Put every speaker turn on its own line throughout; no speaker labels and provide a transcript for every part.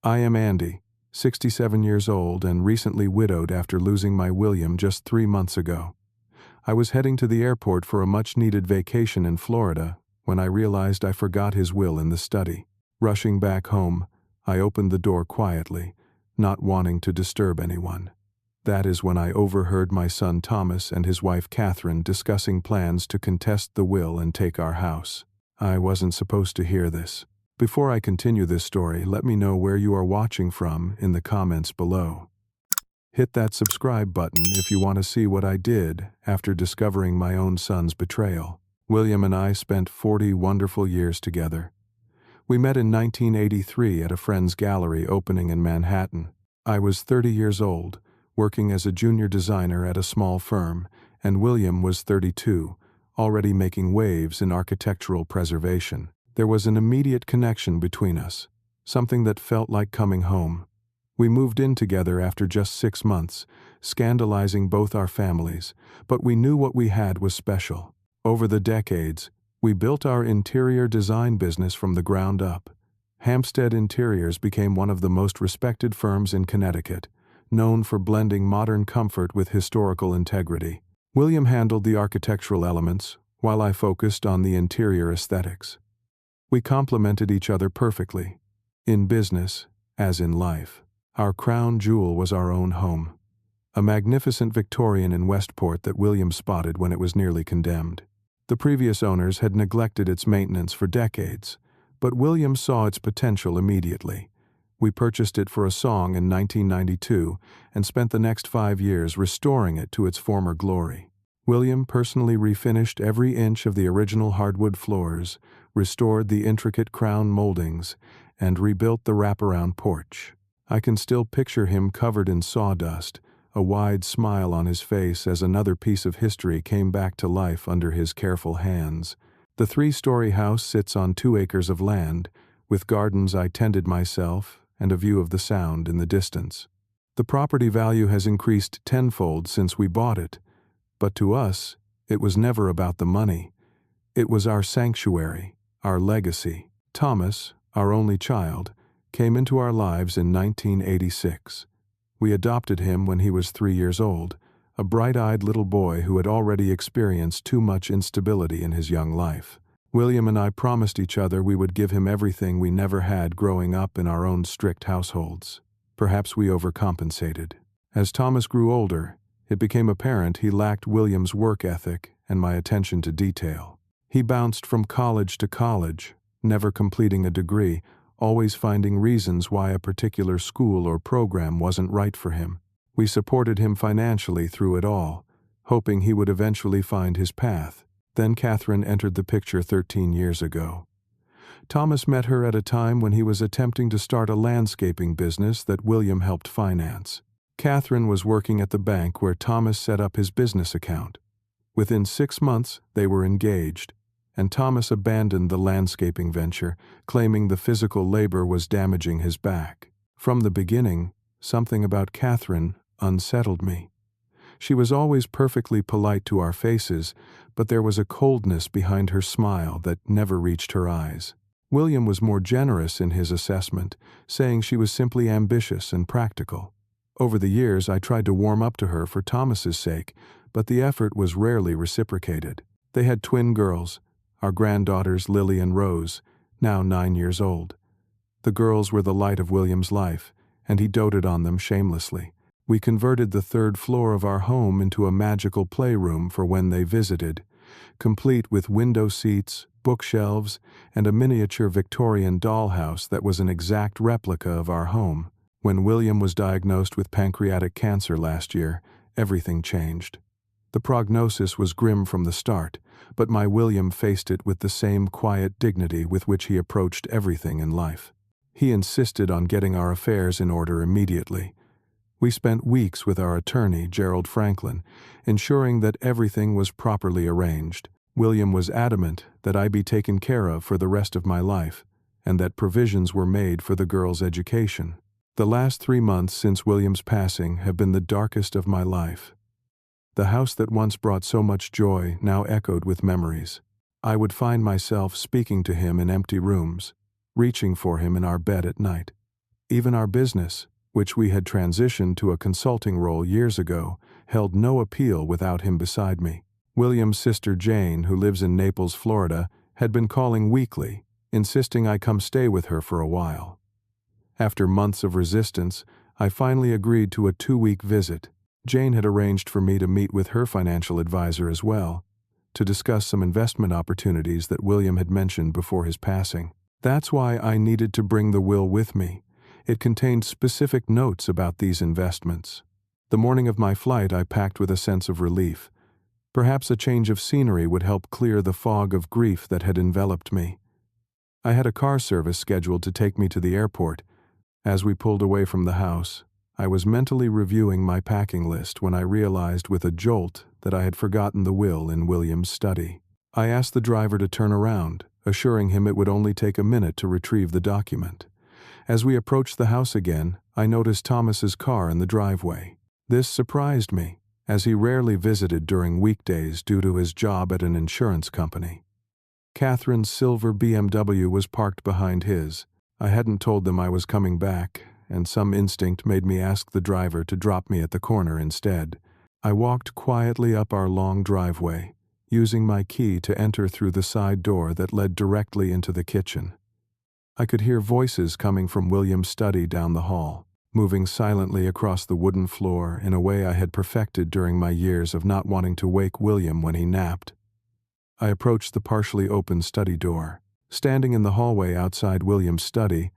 I am Andy, 67 years old and recently widowed after losing my William just 3 months ago. I was heading to the airport for a much-needed vacation in Florida when I realized I forgot his will in the study. Rushing back home, I opened the door quietly, not wanting to disturb anyone. That is when I overheard my son Thomas and his wife Catherine discussing plans to contest the will and take our house. I wasn't supposed to hear this. Before I continue this story, let me know where you are watching from in the comments below. Hit that subscribe button if you want to see what I did after discovering my own son's betrayal. William and I spent 40 wonderful years together. We met in 1983 at a friend's gallery opening in Manhattan. I was 30 years old, working as a junior designer at a small firm, and William was 32, already making waves in architectural preservation. There was an immediate connection between us, something that felt like coming home. We moved in together after just 6 months, scandalizing both our families, but we knew what we had was special. Over the decades, we built our interior design business from the ground up. Hampstead Interiors became one of the most respected firms in Connecticut, known for blending modern comfort with historical integrity. William handled the architectural elements, while I focused on the interior aesthetics. We complemented each other perfectly, in business as in life. Our crown jewel was our own home, a magnificent Victorian in Westport that William spotted when it was nearly condemned. The previous owners had neglected its maintenance for decades, but William saw its potential immediately. We purchased it for a song in 1992 and spent the next 5 years restoring it to its former glory. William personally refinished every inch of the original hardwood floors, restored the intricate crown moldings, and rebuilt the wraparound porch. I can still picture him covered in sawdust, a wide smile on his face as another piece of history came back to life under his careful hands. The 3-story house sits on 2 acres of land, with gardens I tended myself and a view of the Sound in the distance. The property value has increased tenfold since we bought it, but to us, it was never about the money. It was our sanctuary, our legacy. Thomas, our only child, came into our lives in 1986. We adopted him when he was 3 years old, a bright-eyed little boy who had already experienced too much instability in his young life. William and I promised each other we would give him everything we never had growing up in our own strict households. Perhaps we overcompensated. As Thomas grew older, it became apparent he lacked William's work ethic and my attention to detail. He bounced from college to college, never completing a degree, always finding reasons why a particular school or program wasn't right for him. We supported him financially through it all, hoping he would eventually find his path. Then Catherine entered the picture 13 years ago. Thomas met her at a time when he was attempting to start a landscaping business that William helped finance. Catherine was working at the bank where Thomas set up his business account. Within 6 months, they were engaged, and Thomas abandoned the landscaping venture, claiming the physical labor was damaging his back. From the beginning, something about Catherine unsettled me. She was always perfectly polite to our faces, but there was a coldness behind her smile that never reached her eyes. William was more generous in his assessment, saying she was simply ambitious and practical. Over the years, I tried to warm up to her for Thomas's sake, but the effort was rarely reciprocated. They had twin girls, our granddaughters Lily and Rose, now 9 years old. The girls were the light of William's life, and he doted on them shamelessly. We converted the 3rd floor of our home into a magical playroom for when they visited, complete with window seats, bookshelves, and a miniature Victorian dollhouse that was an exact replica of our home. When William was diagnosed with pancreatic cancer last year, everything changed. The prognosis was grim from the start, but my William faced it with the same quiet dignity with which he approached everything in life. He insisted on getting our affairs in order immediately. We spent weeks with our attorney, Gerald Franklin, ensuring that everything was properly arranged. William was adamant that I be taken care of for the rest of my life, and that provisions were made for the girls' education. The last 3 months since William's passing have been the darkest of my life. The house that once brought so much joy now echoed with memories. I would find myself speaking to him in empty rooms, reaching for him in our bed at night. Even our business, which we had transitioned to a consulting role years ago, held no appeal without him beside me. William's sister Jane, who lives in Naples, Florida, had been calling weekly, insisting I come stay with her for a while. After months of resistance, I finally agreed to a 2-week visit. Jane had arranged for me to meet with her financial advisor as well, to discuss some investment opportunities that William had mentioned before his passing. That's why I needed to bring the will with me. It contained specific notes about these investments. The morning of my flight, I packed with a sense of relief. Perhaps a change of scenery would help clear the fog of grief that had enveloped me. I had a car service scheduled to take me to the airport. As we pulled away from the house, I was mentally reviewing my packing list when I realized with a jolt that I had forgotten the will in William's study. I asked the driver to turn around, assuring him it would only take a minute to retrieve the document. As we approached the house again, I noticed Thomas's car in the driveway. This surprised me, as he rarely visited during weekdays due to his job at an insurance company. Catherine's silver BMW was parked behind his. I hadn't told them I was coming back, and some instinct made me ask the driver to drop me at the corner instead. I walked quietly up our long driveway, using my key to enter through the side door that led directly into the kitchen. I could hear voices coming from William's study down the hall, moving silently across the wooden floor in a way I had perfected during my years of not wanting to wake William when he napped. I approached the partially open study door. Standing in the hallway outside William's study,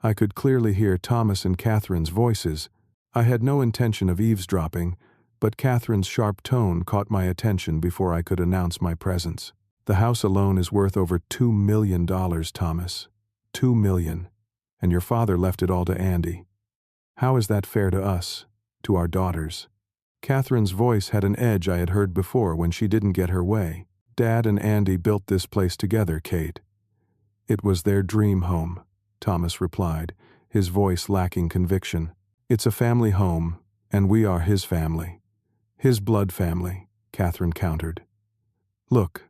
I could clearly hear Thomas and Catherine's voices. I had no intention of eavesdropping, but Catherine's sharp tone caught my attention before I could announce my presence. "The house alone is worth over $2 million, Thomas. $2 million. And your father left it all to Andy. How is that fair to us, to our daughters?" Catherine's voice had an edge I had heard before when she didn't get her way. "Dad and Andy built this place together, Kate." "It was their dream home," Thomas replied, his voice lacking conviction. "It's a family home, and we are his family. His blood family," Catherine countered. "Look,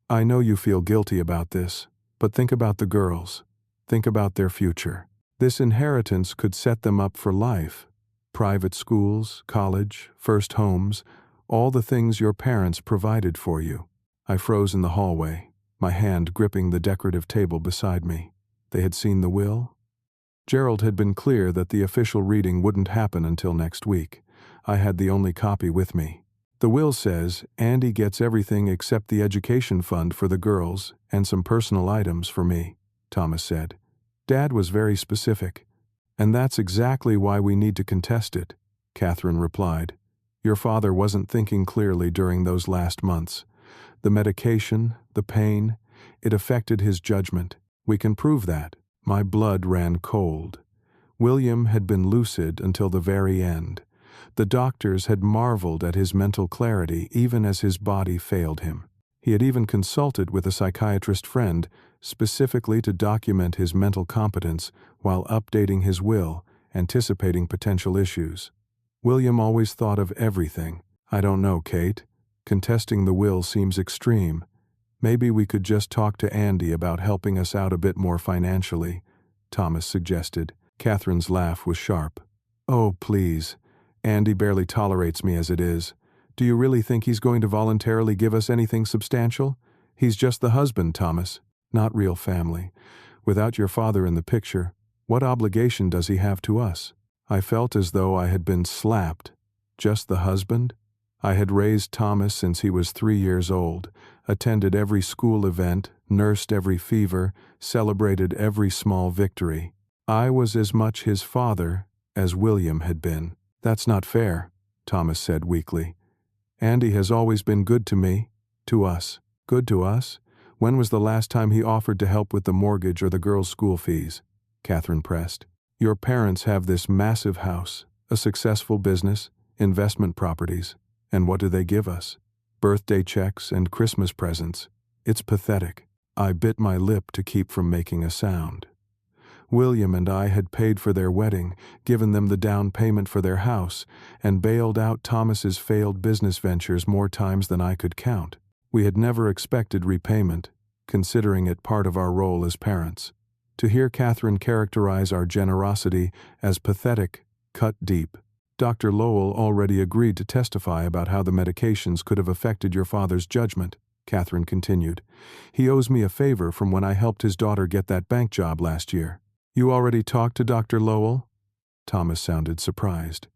I know you feel guilty about this, but think about the girls. Think about their future. This inheritance could set them up for life. Private schools, college, first homes, all the things your parents provided for you." I froze in the hallway, my hand gripping the decorative table beside me. They had seen the will? Gerald had been clear that the official reading wouldn't happen until next week. I had the only copy with me. "The will says Andy gets everything except the education fund for the girls and some personal items for me," Thomas said. "Dad was very specific. And that's exactly why we need to contest it," Catherine replied. "Your father wasn't thinking clearly during those last months. The medication, the pain, it affected his judgment. We can prove that." My blood ran cold. William had been lucid until the very end. The doctors had marveled at his mental clarity even as his body failed him. He had even consulted with a psychiatrist friend specifically to document his mental competence while updating his will, anticipating potential issues. William always thought of everything. "I don't know, Kate. Contesting the will seems extreme. Maybe we could just talk to Andy about helping us out a bit more financially," Thomas suggested. Catherine's laugh was sharp. "Oh, please. Andy barely tolerates me as it is. Do you really think he's going to voluntarily give us anything substantial? He's just the husband, Thomas, not real family. Without your father in the picture, what obligation does he have to us?" I felt as though I had been slapped. Just the husband? I had raised Thomas since he was 3 years old, attended every school event, nursed every fever, celebrated every small victory. I was as much his father as William had been. "That's not fair," Thomas said weakly. "Andy has always been good to me, to us." "Good to us? When was the last time he offered to help with the mortgage or the girls' school fees?" Catherine pressed. "Your parents have this massive house, a successful business, investment properties. And what do they give us? Birthday checks and Christmas presents. It's pathetic." I bit my lip to keep from making a sound. William and I had paid for their wedding, given them the down payment for their house, and bailed out Thomas's failed business ventures more times than I could count. We had never expected repayment, considering it part of our role as parents. To hear Catherine characterize our generosity as pathetic cut deep. Dr. Lowell already agreed to testify about how the medications could have affected your father's judgment, Catherine continued. He owes me a favor from when I helped his daughter get that bank job last year. You already talked to Dr. Lowell? Thomas sounded surprised.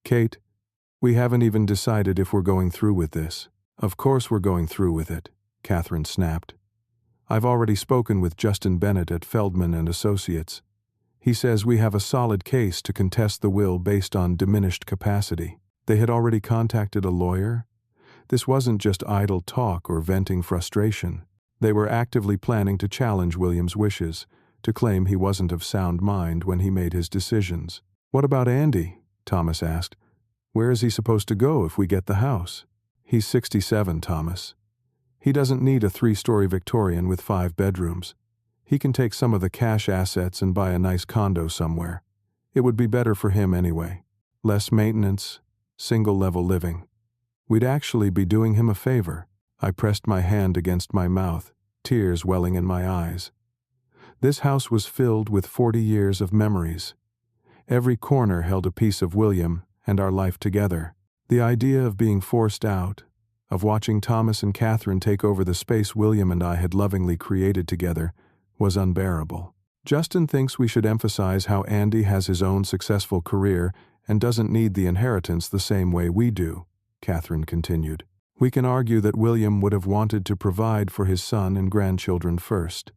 Kate, we haven't even decided if we're going through with this. Of course we're going through with it, Catherine snapped. I've already spoken with Justin Bennett at Feldman and Associates. He says we have a solid case to contest the will based on diminished capacity. They had already contacted a lawyer? This wasn't just idle talk or venting frustration. They were actively planning to challenge William's wishes, to claim he wasn't of sound mind when he made his decisions. What about Andy? Thomas asked. Where is he supposed to go if we get the house? He's 67, Thomas. He doesn't need a 3-story Victorian with 5 bedrooms. He can take some of the cash assets and buy a nice condo somewhere. It would be better for him anyway. Less maintenance, single-level living. We'd actually be doing him a favor. I pressed my hand against my mouth, tears welling in my eyes. This house was filled with 40 years of memories. Every corner held a piece of William and our life together. The idea of being forced out, of watching Thomas and Catherine take over the space William and I had lovingly created together, was unbearable. Justin thinks we should emphasize how Andy has his own successful career and doesn't need the inheritance the same way we do, Catherine continued. We can argue that William would have wanted to provide for his son and grandchildren first,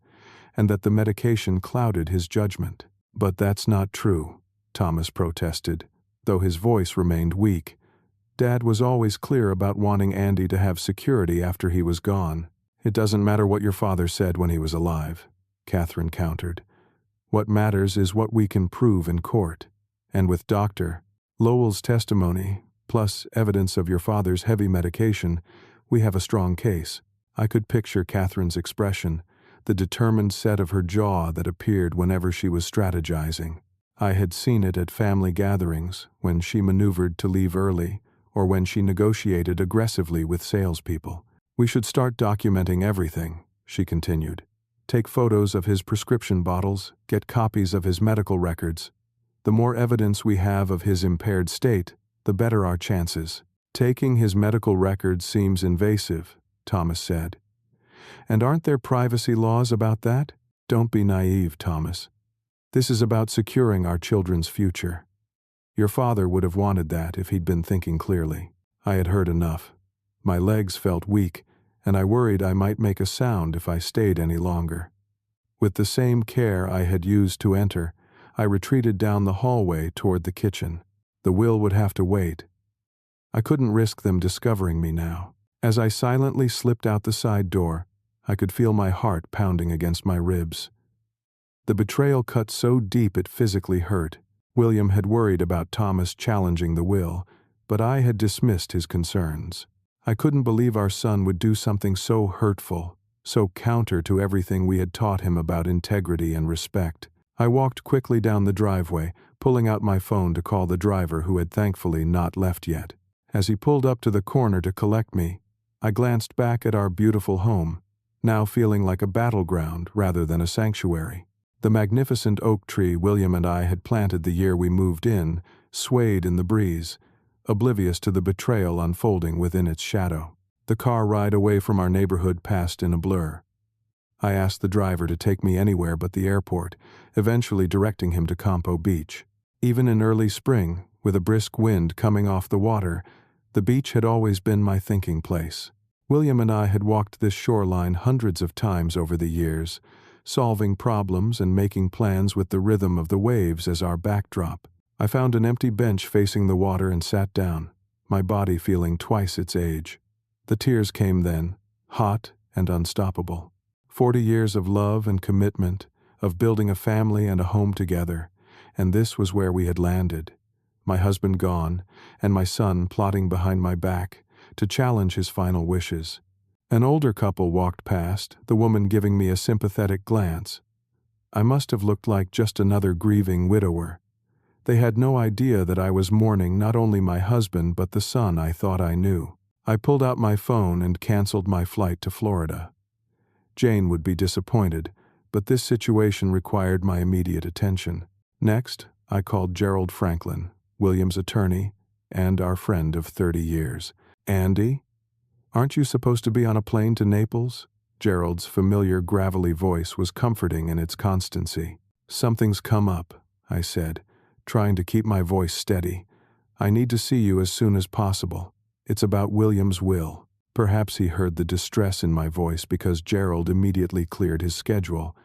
and that the medication clouded his judgment. But that's not true, Thomas protested, though his voice remained weak. Dad was always clear about wanting Andy to have security after he was gone. It doesn't matter what your father said when he was alive, Catherine countered. What matters is what we can prove in court. And with Dr. Lowell's testimony, plus evidence of your father's heavy medication, we have a strong case. I could picture Catherine's expression, the determined set of her jaw that appeared whenever she was strategizing. I had seen it at family gatherings, when she maneuvered to leave early, or when she negotiated aggressively with salespeople. We should start documenting everything, she continued. Take photos of his prescription bottles, get copies of his medical records. The more evidence we have of his impaired state, the better our chances. Taking his medical records seems invasive, Thomas said. And aren't there privacy laws about that? Don't be naive, Thomas. This is about securing our children's future. Your father would have wanted that if he'd been thinking clearly. I had heard enough. My legs felt weak, and I worried I might make a sound if I stayed any longer. With the same care I had used to enter, I retreated down the hallway toward the kitchen. The will would have to wait. I couldn't risk them discovering me now. As I silently slipped out the side door, I could feel my heart pounding against my ribs. The betrayal cut so deep it physically hurt. William had worried about Thomas challenging the will, but I had dismissed his concerns. I couldn't believe our son would do something so hurtful, so counter to everything we had taught him about integrity and respect. I walked quickly down the driveway, pulling out my phone to call the driver who had thankfully not left yet. As he pulled up to the corner to collect me, I glanced back at our beautiful home, now feeling like a battleground rather than a sanctuary. The magnificent oak tree William and I had planted the year we moved in swayed in the breeze, oblivious to the betrayal unfolding within its shadow. The car ride away from our neighborhood passed in a blur. I asked the driver to take me anywhere but the airport, eventually directing him to Campo Beach. Even in early spring, with a brisk wind coming off the water, the beach had always been my thinking place. William and I had walked this shoreline hundreds of times over the years, solving problems and making plans with the rhythm of the waves as our backdrop. I found an empty bench facing the water and sat down, my body feeling twice its age. The tears came then, hot and unstoppable. 40 years of love and commitment, of building a family and a home together, and this was where we had landed. My husband gone, and my son plotting behind my back to challenge his final wishes. An older couple walked past, the woman giving me a sympathetic glance. I must have looked like just another grieving widower. They had no idea that I was mourning not only my husband but the son I thought I knew. I pulled out my phone and canceled my flight to Florida. Jane would be disappointed, but this situation required my immediate attention. Next, I called Gerald Franklin, William's attorney, and our friend of 30 years. "Andy, aren't you supposed to be on a plane to Naples?" Gerald's familiar gravelly voice was comforting in its constancy. "Something's come up," I said, trying to keep my voice steady. "I need to see you as soon as possible. It's about William's will." Perhaps he heard the distress in my voice because Gerald immediately cleared his schedule.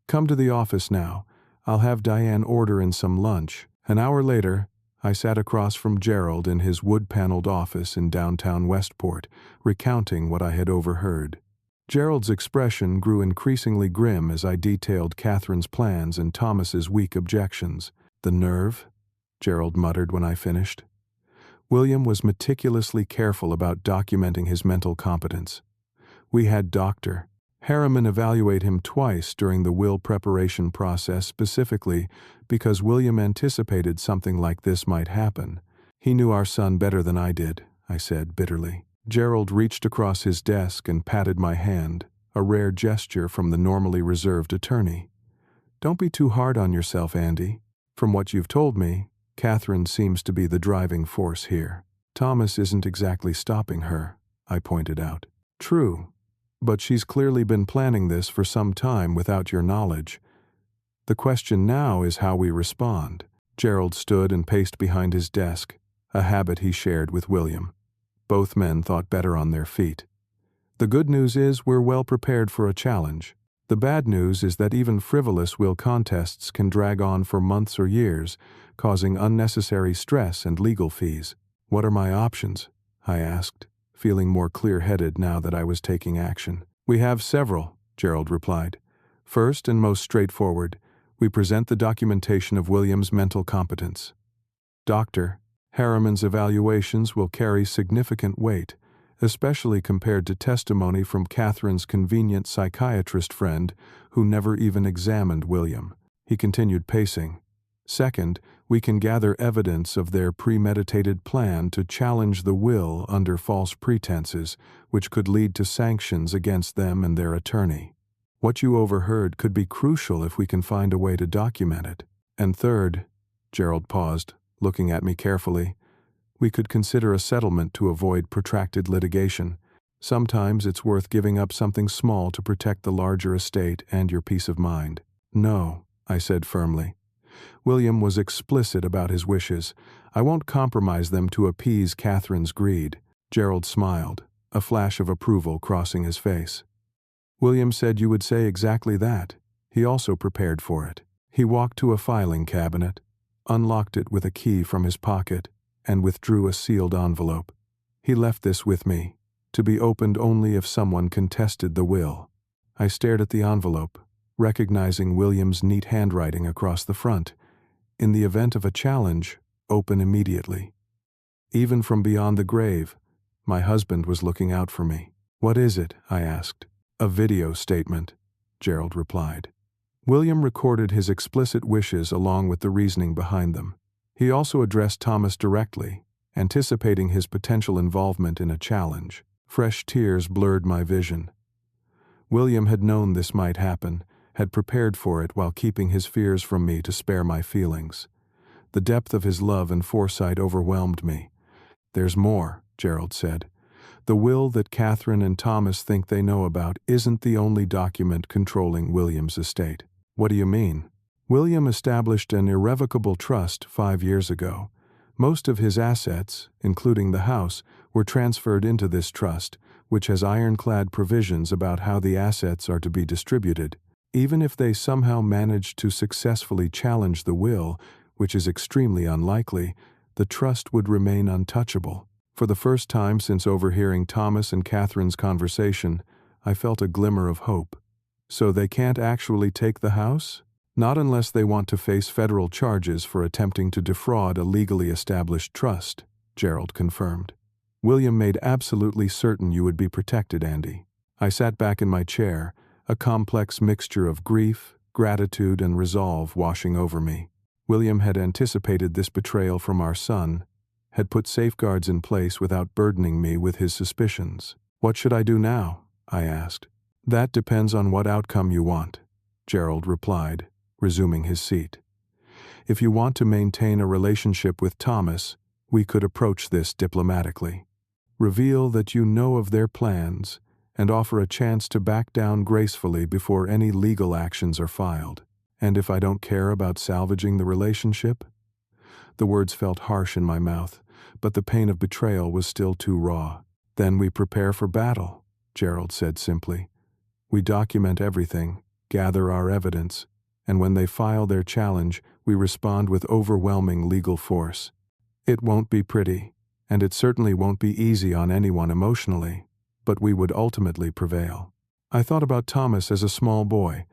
"Come to the office now. I'll have Diane order in some lunch." An hour later, I sat across from Gerald in his wood-paneled office in downtown Westport, recounting what I had overheard. Gerald's expression grew increasingly grim as I detailed Catherine's plans and Thomas's weak objections. "The nerve," Gerald muttered when I finished. William was meticulously careful about documenting his mental competence. We had Dr. Harriman evaluate him twice during the will preparation process specifically because William anticipated something like this might happen. "He knew our son better than I did," I said bitterly. Gerald reached across his desk and patted my hand, a rare gesture from the normally reserved attorney. "Don't be too hard on yourself, Andy. From what you've told me, Catherine seems to be the driving force here. Thomas isn't exactly stopping her," I pointed out. "True, but she's clearly been planning this for some time without your knowledge. The question now is how we respond." Gerald stood and paced behind his desk, a habit he shared with William. Both men thought better on their feet. "The good news is we're well prepared for a challenge. The bad news is that even frivolous will contests can drag on for months or years, causing unnecessary stress and legal fees." "What are my options?" I asked, feeling more clear-headed now that I was taking action. "We have several," Gerald replied. "First and most straightforward, we present the documentation of William's mental competence. Dr. Harriman's evaluations will carry significant weight, especially compared to testimony from Catherine's convenient psychiatrist friend who never even examined William." He continued pacing. "Second, we can gather evidence of their premeditated plan to challenge the will under false pretenses, which could lead to sanctions against them and their attorney. What you overheard could be crucial if we can find a way to document it. And third," Gerald paused, looking at me carefully, "we could consider a settlement to avoid protracted litigation. Sometimes it's worth giving up something small to protect the larger estate and your peace of mind." "No," I said firmly. William was explicit about his wishes. "I won't compromise them to appease Catherine's greed." Gerald smiled, a flash of approval crossing his face. "William said you would say exactly that. He also prepared for it." He walked to a filing cabinet, unlocked it with a key from his pocket, and withdrew a sealed envelope. "He left this with me, to be opened only if someone contested the will." I stared at the envelope, recognizing William's neat handwriting across the front. "In the event of a challenge, open immediately." Even from beyond the grave, my husband was looking out for me. "What is it?" I asked. "A video statement," Gerald replied. William recorded his explicit wishes along with the reasoning behind them. He also addressed Thomas directly, anticipating his potential involvement in a challenge. Fresh tears blurred my vision. William had known this might happen, had prepared for it while keeping his fears from me to spare my feelings. The depth of his love and foresight overwhelmed me. "There's more," Gerald said. "The will that Catherine and Thomas think they know about isn't the only document controlling William's estate." "What do you mean?" "William established an irrevocable trust 5 years ago. Most of his assets, including the house, were transferred into this trust, which has ironclad provisions about how the assets are to be distributed. Even if they somehow managed to successfully challenge the will, which is extremely unlikely, the trust would remain untouchable." For the first time since overhearing Thomas and Catherine's conversation, I felt a glimmer of hope. "So they can't actually take the house?" "Not unless they want to face federal charges for attempting to defraud a legally established trust," Gerald confirmed. "William made absolutely certain you would be protected, Andy." I sat back in my chair, a complex mixture of grief, gratitude, and resolve washing over me. William had anticipated this betrayal from our son, had put safeguards in place without burdening me with his suspicions. "What should I do now?" I asked. "That depends on what outcome you want." Gerald replied, resuming his seat. If you want to maintain a relationship with Thomas, we could approach this diplomatically. Reveal that you know of their plans and offer a chance to back down gracefully before any legal actions are filed. And if I don't care about salvaging the relationship? The words felt harsh in my mouth, but the pain of betrayal was still too raw. Then we prepare for battle, Gerald said simply. We document everything, gather our evidence, and when they file their challenge, we respond with overwhelming legal force. It won't be pretty, and it certainly won't be easy on anyone emotionally, but we would ultimately prevail. I thought about Thomas as a small boy,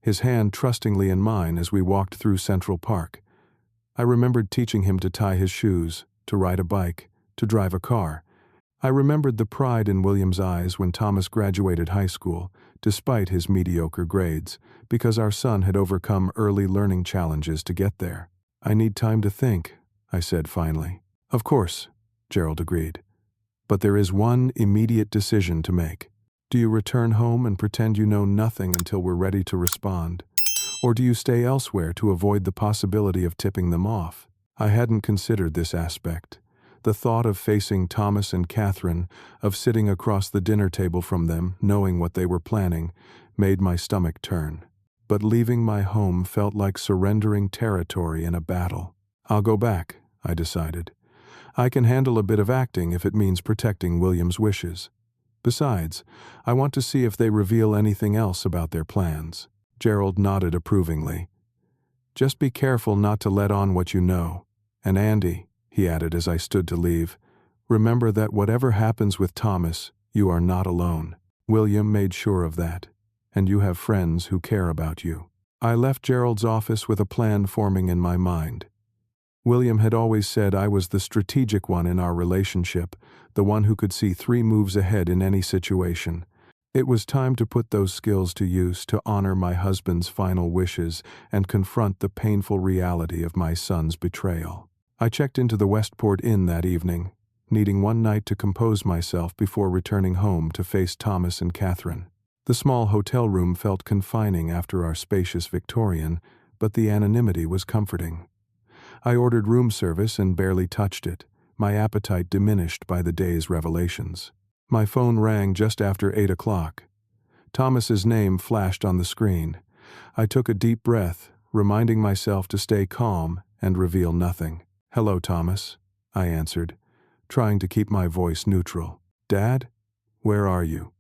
his hand trustingly in mine as we walked through Central Park. I remembered teaching him to tie his shoes, to ride a bike, to drive a car. I remembered the pride in William's eyes when Thomas graduated high school, despite his mediocre grades, because our son had overcome early learning challenges to get there. I need time to think, I said finally. Of course, Gerald agreed. But there is one immediate decision to make. Do you return home and pretend you know nothing until we're ready to respond? Or do you stay elsewhere to avoid the possibility of tipping them off? I hadn't considered this aspect. The thought of facing Thomas and Catherine, of sitting across the dinner table from them, knowing what they were planning, made my stomach turn. But leaving my home felt like surrendering territory in a battle. I'll go back, I decided. I can handle a bit of acting if it means protecting William's wishes. Besides, I want to see if they reveal anything else about their plans. Gerald nodded approvingly. Just be careful not to let on what you know. And Andy, he added as I stood to leave, remember that whatever happens with Thomas, you are not alone. William made sure of that, and you have friends who care about you. I left Gerald's office with a plan forming in my mind. William had always said I was the strategic one in our relationship, the one who could see 3 moves ahead in any situation. It was time to put those skills to use to honor my husband's final wishes and confront the painful reality of my son's betrayal. I checked into the Westport Inn that evening, needing one night to compose myself before returning home to face Thomas and Catherine. The small hotel room felt confining after our spacious Victorian, but the anonymity was comforting. I ordered room service and barely touched it, my appetite diminished by the day's revelations. My phone rang just after 8 o'clock. Thomas's name flashed on the screen. I took a deep breath, reminding myself to stay calm and reveal nothing. "Hello, Thomas," I answered, trying to keep my voice neutral. "Dad? Where are you?"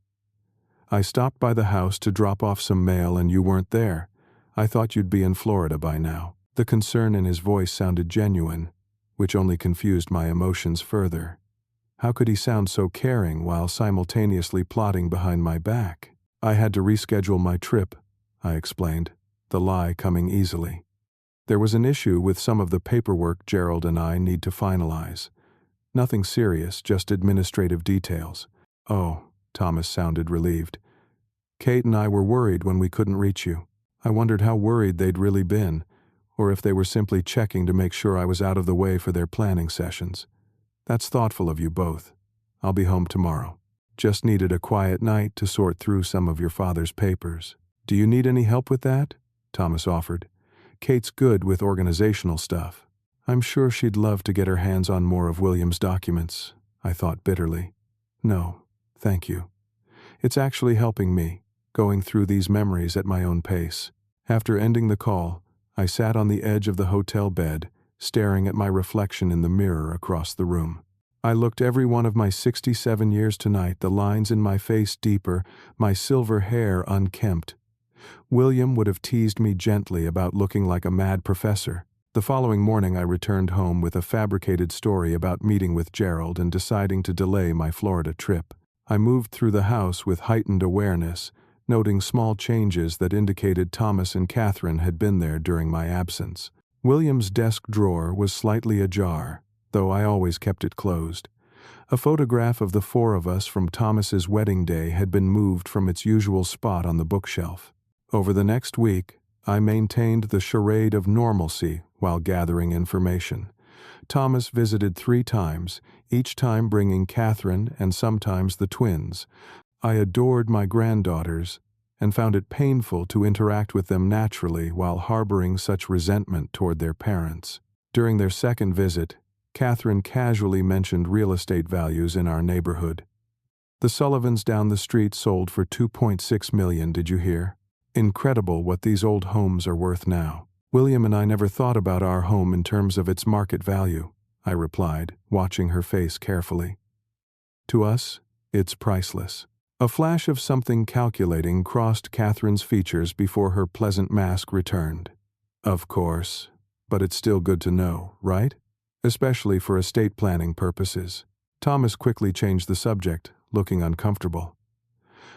"I stopped by the house to drop off some mail and you weren't there. I thought you'd be in Florida by now." The concern in his voice sounded genuine, which only confused my emotions further. How could he sound so caring while simultaneously plotting behind my back? "I had to reschedule my trip," I explained, the lie coming easily. "There was an issue with some of the paperwork Gerald and I need to finalize. Nothing serious, just administrative details." "Oh," Thomas sounded relieved. "Kate and I were worried when we couldn't reach you. I wondered how worried they'd really been, or if they were simply checking to make sure I was out of the way for their planning sessions. That's thoughtful of you both. I'll be home tomorrow. Just needed a quiet night to sort through some of your father's papers." "Do you need any help with that?" Thomas offered. "Kate's good with organizational stuff." "I'm sure she'd love to get her hands on more of William's documents," I thought bitterly. "No, thank you. It's actually helping me, going through these memories at my own pace." After ending the call, I sat on the edge of the hotel bed, staring at my reflection in the mirror across the room. I looked every one of my 67 years tonight, the lines in my face deeper, my silver hair unkempt. William would have teased me gently about looking like a mad professor. The following morning I returned home with a fabricated story about meeting with Gerald and deciding to delay my Florida trip. I moved through the house with heightened awareness, noting small changes that indicated Thomas and Catherine had been there during my absence. William's desk drawer was slightly ajar, though I always kept it closed. A photograph of the 4 of us from Thomas's wedding day had been moved from its usual spot on the bookshelf. Over the next week, I maintained the charade of normalcy while gathering information. Thomas visited 3 times, each time bringing Catherine and sometimes the twins. I adored my granddaughters, and found it painful to interact with them naturally while harboring such resentment toward their parents. During their second visit, Catherine casually mentioned real estate values in our neighborhood. "The Sullivans down the street sold for $2.6 million, did you hear? Incredible what these old homes are worth now." "William and I never thought about our home in terms of its market value," I replied, watching her face carefully. "To us, it's priceless." A flash of something calculating crossed Catherine's features before her pleasant mask returned. "Of course, but it's still good to know, right? Especially for estate planning purposes." Thomas quickly changed the subject, looking uncomfortable.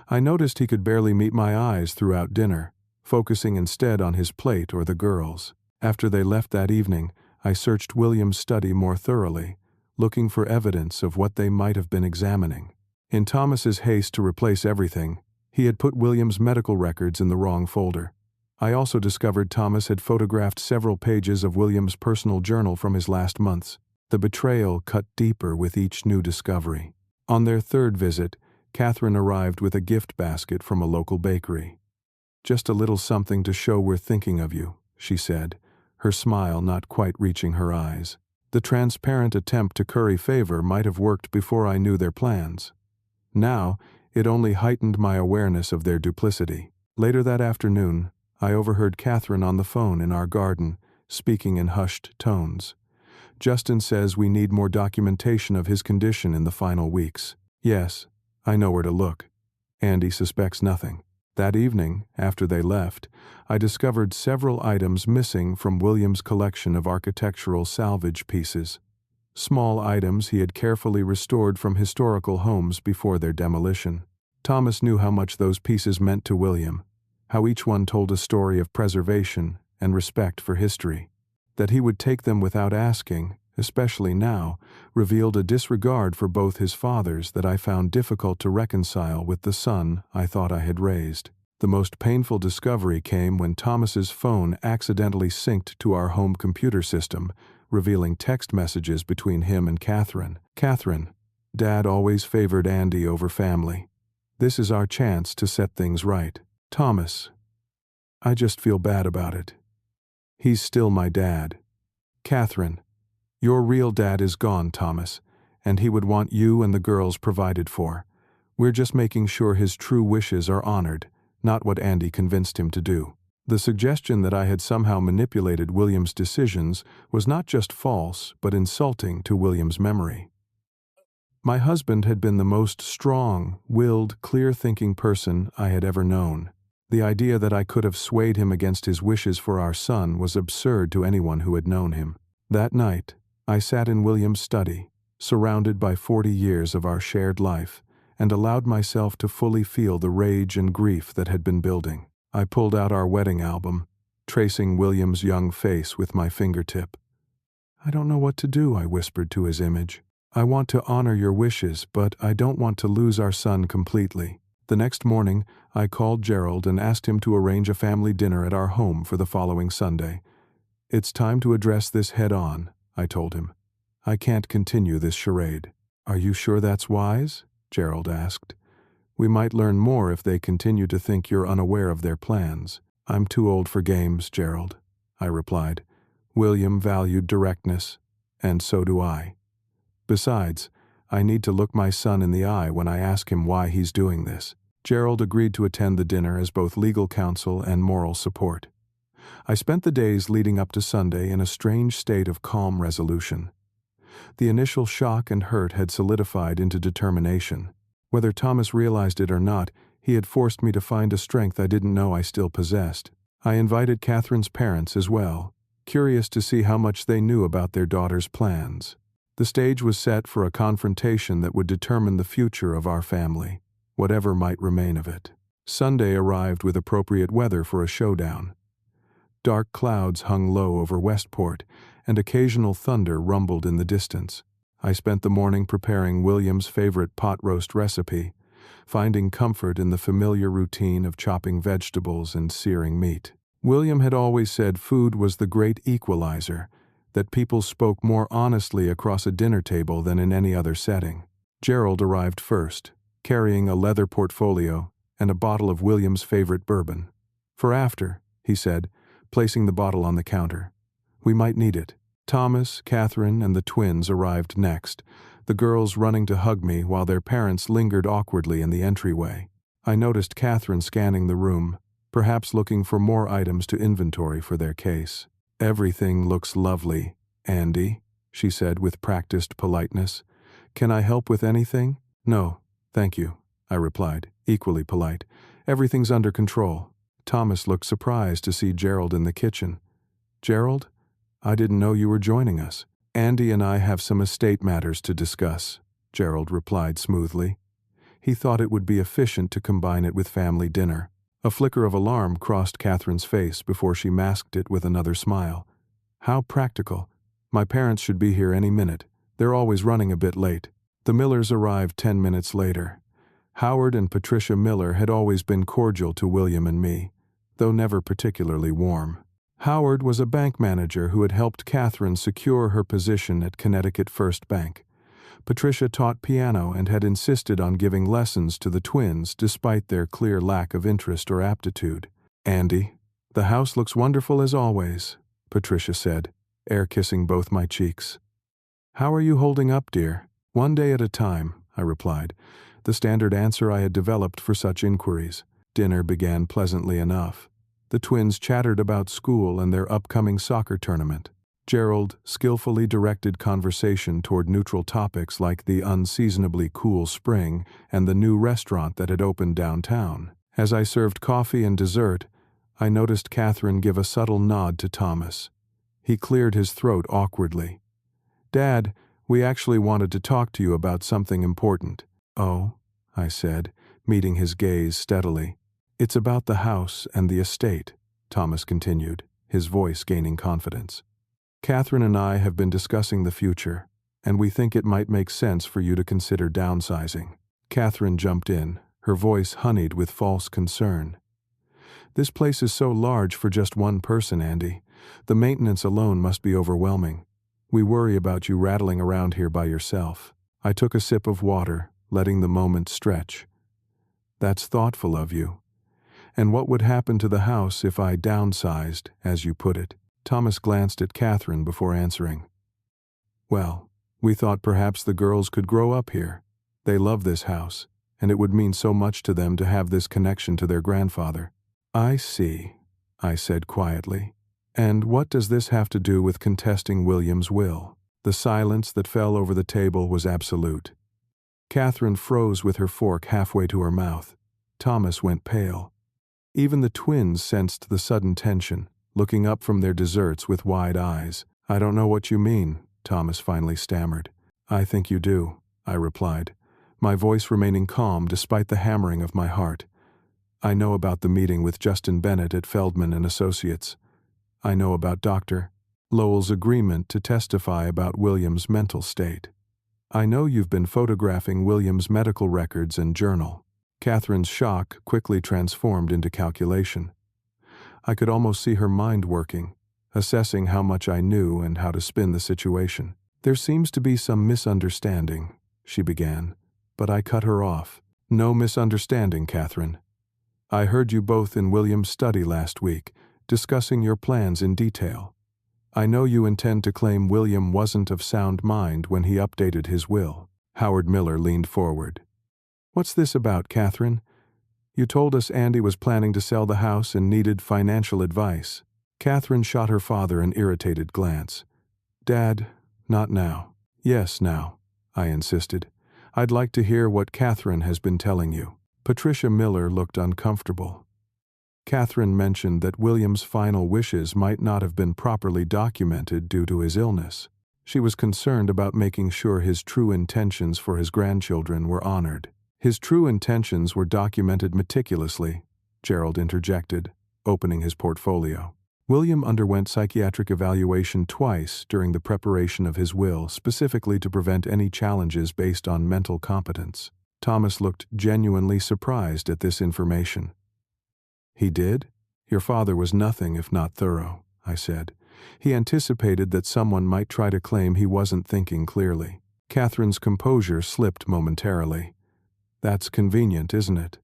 I noticed he could barely meet my eyes throughout dinner, focusing instead on his plate or the girls. After they left that evening, I searched William's study more thoroughly, looking for evidence of what they might have been examining. In Thomas's haste to replace everything, he had put William's medical records in the wrong folder. I also discovered Thomas had photographed several pages of William's personal journal from his last months. The betrayal cut deeper with each new discovery. On their third visit, Catherine arrived with a gift basket from a local bakery. "Just a little something to show we're thinking of you," she said, her smile not quite reaching her eyes. The transparent attempt to curry favor might have worked before I knew their plans. Now, it only heightened my awareness of their duplicity. Later that afternoon, I overheard Catherine on the phone in our garden, speaking in hushed tones. "Justin says we need more documentation of his condition in the final weeks." "Yes, I know where to look. Andy suspects nothing." That evening, after they left, I discovered several items missing from William's collection of architectural salvage pieces. Small items he had carefully restored from historical homes before their demolition. Thomas knew how much those pieces meant to William, how each one told a story of preservation and respect for history. That he would take them without asking, especially now, revealed a disregard for both his fathers that I found difficult to reconcile with the son I thought I had raised. The most painful discovery came when Thomas's phone accidentally synced to our home computer system, revealing text messages between him and Catherine. "Catherine, Dad always favored Andy over family. This is our chance to set things right. Thomas, I just feel bad about it. He's still my dad. Catherine, your real dad is gone, Thomas, and he would want you and the girls provided for. We're just making sure his true wishes are honored, not what Andy convinced him to do." The suggestion that I had somehow manipulated William's decisions was not just false, but insulting to William's memory. My husband had been the most strong-willed, clear-thinking person I had ever known. The idea that I could have swayed him against his wishes for our son was absurd to anyone who had known him. That night, I sat in William's study, surrounded by 40 years of our shared life, and allowed myself to fully feel the rage and grief that had been building. I pulled out our wedding album, tracing William's young face with my fingertip. "I don't know what to do," I whispered to his image. "I want to honor your wishes, but I don't want to lose our son completely." The next morning, I called Gerald and asked him to arrange a family dinner at our home for the following Sunday. "It's time to address this head-on," I told him. "I can't continue this charade." "Are you sure that's wise?" Gerald asked. "We might learn more if they continue to think you're unaware of their plans." "I'm too old for games, Gerald," I replied. "William valued directness, and so do I. Besides, I need to look my son in the eye when I ask him why he's doing this." Gerald agreed to attend the dinner as both legal counsel and moral support. I spent the days leading up to Sunday in a strange state of calm resolution. The initial shock and hurt had solidified into determination. Whether Thomas realized it or not, he had forced me to find a strength I didn't know I still possessed. I invited Catherine's parents as well, curious to see how much they knew about their daughter's plans. The stage was set for a confrontation that would determine the future of our family, whatever might remain of it. Sunday arrived with appropriate weather for a showdown. Dark clouds hung low over Westport, and occasional thunder rumbled in the distance. I spent the morning preparing William's favorite pot roast recipe, finding comfort in the familiar routine of chopping vegetables and searing meat. William had always said food was the great equalizer, that people spoke more honestly across a dinner table than in any other setting. Gerald arrived first, carrying a leather portfolio and a bottle of William's favorite bourbon. For after, he said, placing the bottle on the counter. We might need it. Thomas, Catherine, and the twins arrived next, the girls running to hug me while their parents lingered awkwardly in the entryway. I noticed Catherine scanning the room, perhaps looking for more items to inventory for their case. Everything looks lovely, Andy, she said with practiced politeness. Can I help with anything? No, thank you, I replied, equally polite. Everything's under control. Thomas looked surprised to see Gerald in the kitchen. Gerald? I didn't know you were joining us. Andy and I have some estate matters to discuss, Gerald replied smoothly. He thought it would be efficient to combine it with family dinner. A flicker of alarm crossed Catherine's face before she masked it with another smile. How practical. My parents should be here any minute. They're always running a bit late. The Millers arrived 10 minutes later. Howard and Patricia Miller had always been cordial to William and me, though never particularly warm. Howard was a bank manager who had helped Catherine secure her position at Connecticut First Bank. Patricia taught piano and had insisted on giving lessons to the twins despite their clear lack of interest or aptitude. Andy, the house looks wonderful as always, Patricia said, air-kissing both my cheeks. How are you holding up, dear? One day at a time, I replied, the standard answer I had developed for such inquiries. Dinner began pleasantly enough. The twins chattered about school and their upcoming soccer tournament. Gerald skillfully directed conversation toward neutral topics like the unseasonably cool spring and the new restaurant that had opened downtown. As I served coffee and dessert, I noticed Catherine give a subtle nod to Thomas. He cleared his throat awkwardly. Dad, we actually wanted to talk to you about something important. Oh, I said, meeting his gaze steadily. It's about the house and the estate, Thomas continued, his voice gaining confidence. Catherine and I have been discussing the future, and we think it might make sense for you to consider downsizing. Catherine jumped in, her voice honeyed with false concern. This place is so large for just one person, Andy. The maintenance alone must be overwhelming. We worry about you rattling around here by yourself. I took a sip of water, letting the moment stretch. That's thoughtful of you. And what would happen to the house if I downsized, as you put it? Thomas glanced at Catherine before answering. Well, we thought perhaps the girls could grow up here. They love this house, and it would mean so much to them to have this connection to their grandfather. I see, I said quietly. And what does this have to do with contesting William's will? The silence that fell over the table was absolute. Catherine froze with her fork halfway to her mouth. Thomas went pale. Even the twins sensed the sudden tension, looking up from their desserts with wide eyes. I don't know what you mean, Thomas finally stammered. I think you do, I replied, my voice remaining calm despite the hammering of my heart. I know about the meeting with Justin Bennett at Feldman and Associates. I know about Dr. Lowell's agreement to testify about William's mental state. I know you've been photographing William's medical records and journal. Catherine's shock quickly transformed into calculation. I could almost see her mind working, assessing how much I knew and how to spin the situation. There seems to be some misunderstanding, she began, but I cut her off. No misunderstanding, Catherine. I heard you both in William's study last week, discussing your plans in detail. I know you intend to claim William wasn't of sound mind when he updated his will. Howard Miller leaned forward. What's this about, Catherine? You told us Andy was planning to sell the house and needed financial advice. Catherine shot her father an irritated glance. Dad, not now. Yes, now, I insisted. I'd like to hear what Catherine has been telling you. Patricia Miller looked uncomfortable. Catherine mentioned that William's final wishes might not have been properly documented due to his illness. She was concerned about making sure his true intentions for his grandchildren were honored. His true intentions were documented meticulously, Gerald interjected, opening his portfolio. William underwent psychiatric evaluation twice during the preparation of his will, specifically to prevent any challenges based on mental competence. Thomas looked genuinely surprised at this information. He did? Your father was nothing if not thorough, I said. He anticipated that someone might try to claim he wasn't thinking clearly. Catherine's composure slipped momentarily. That's convenient, isn't it?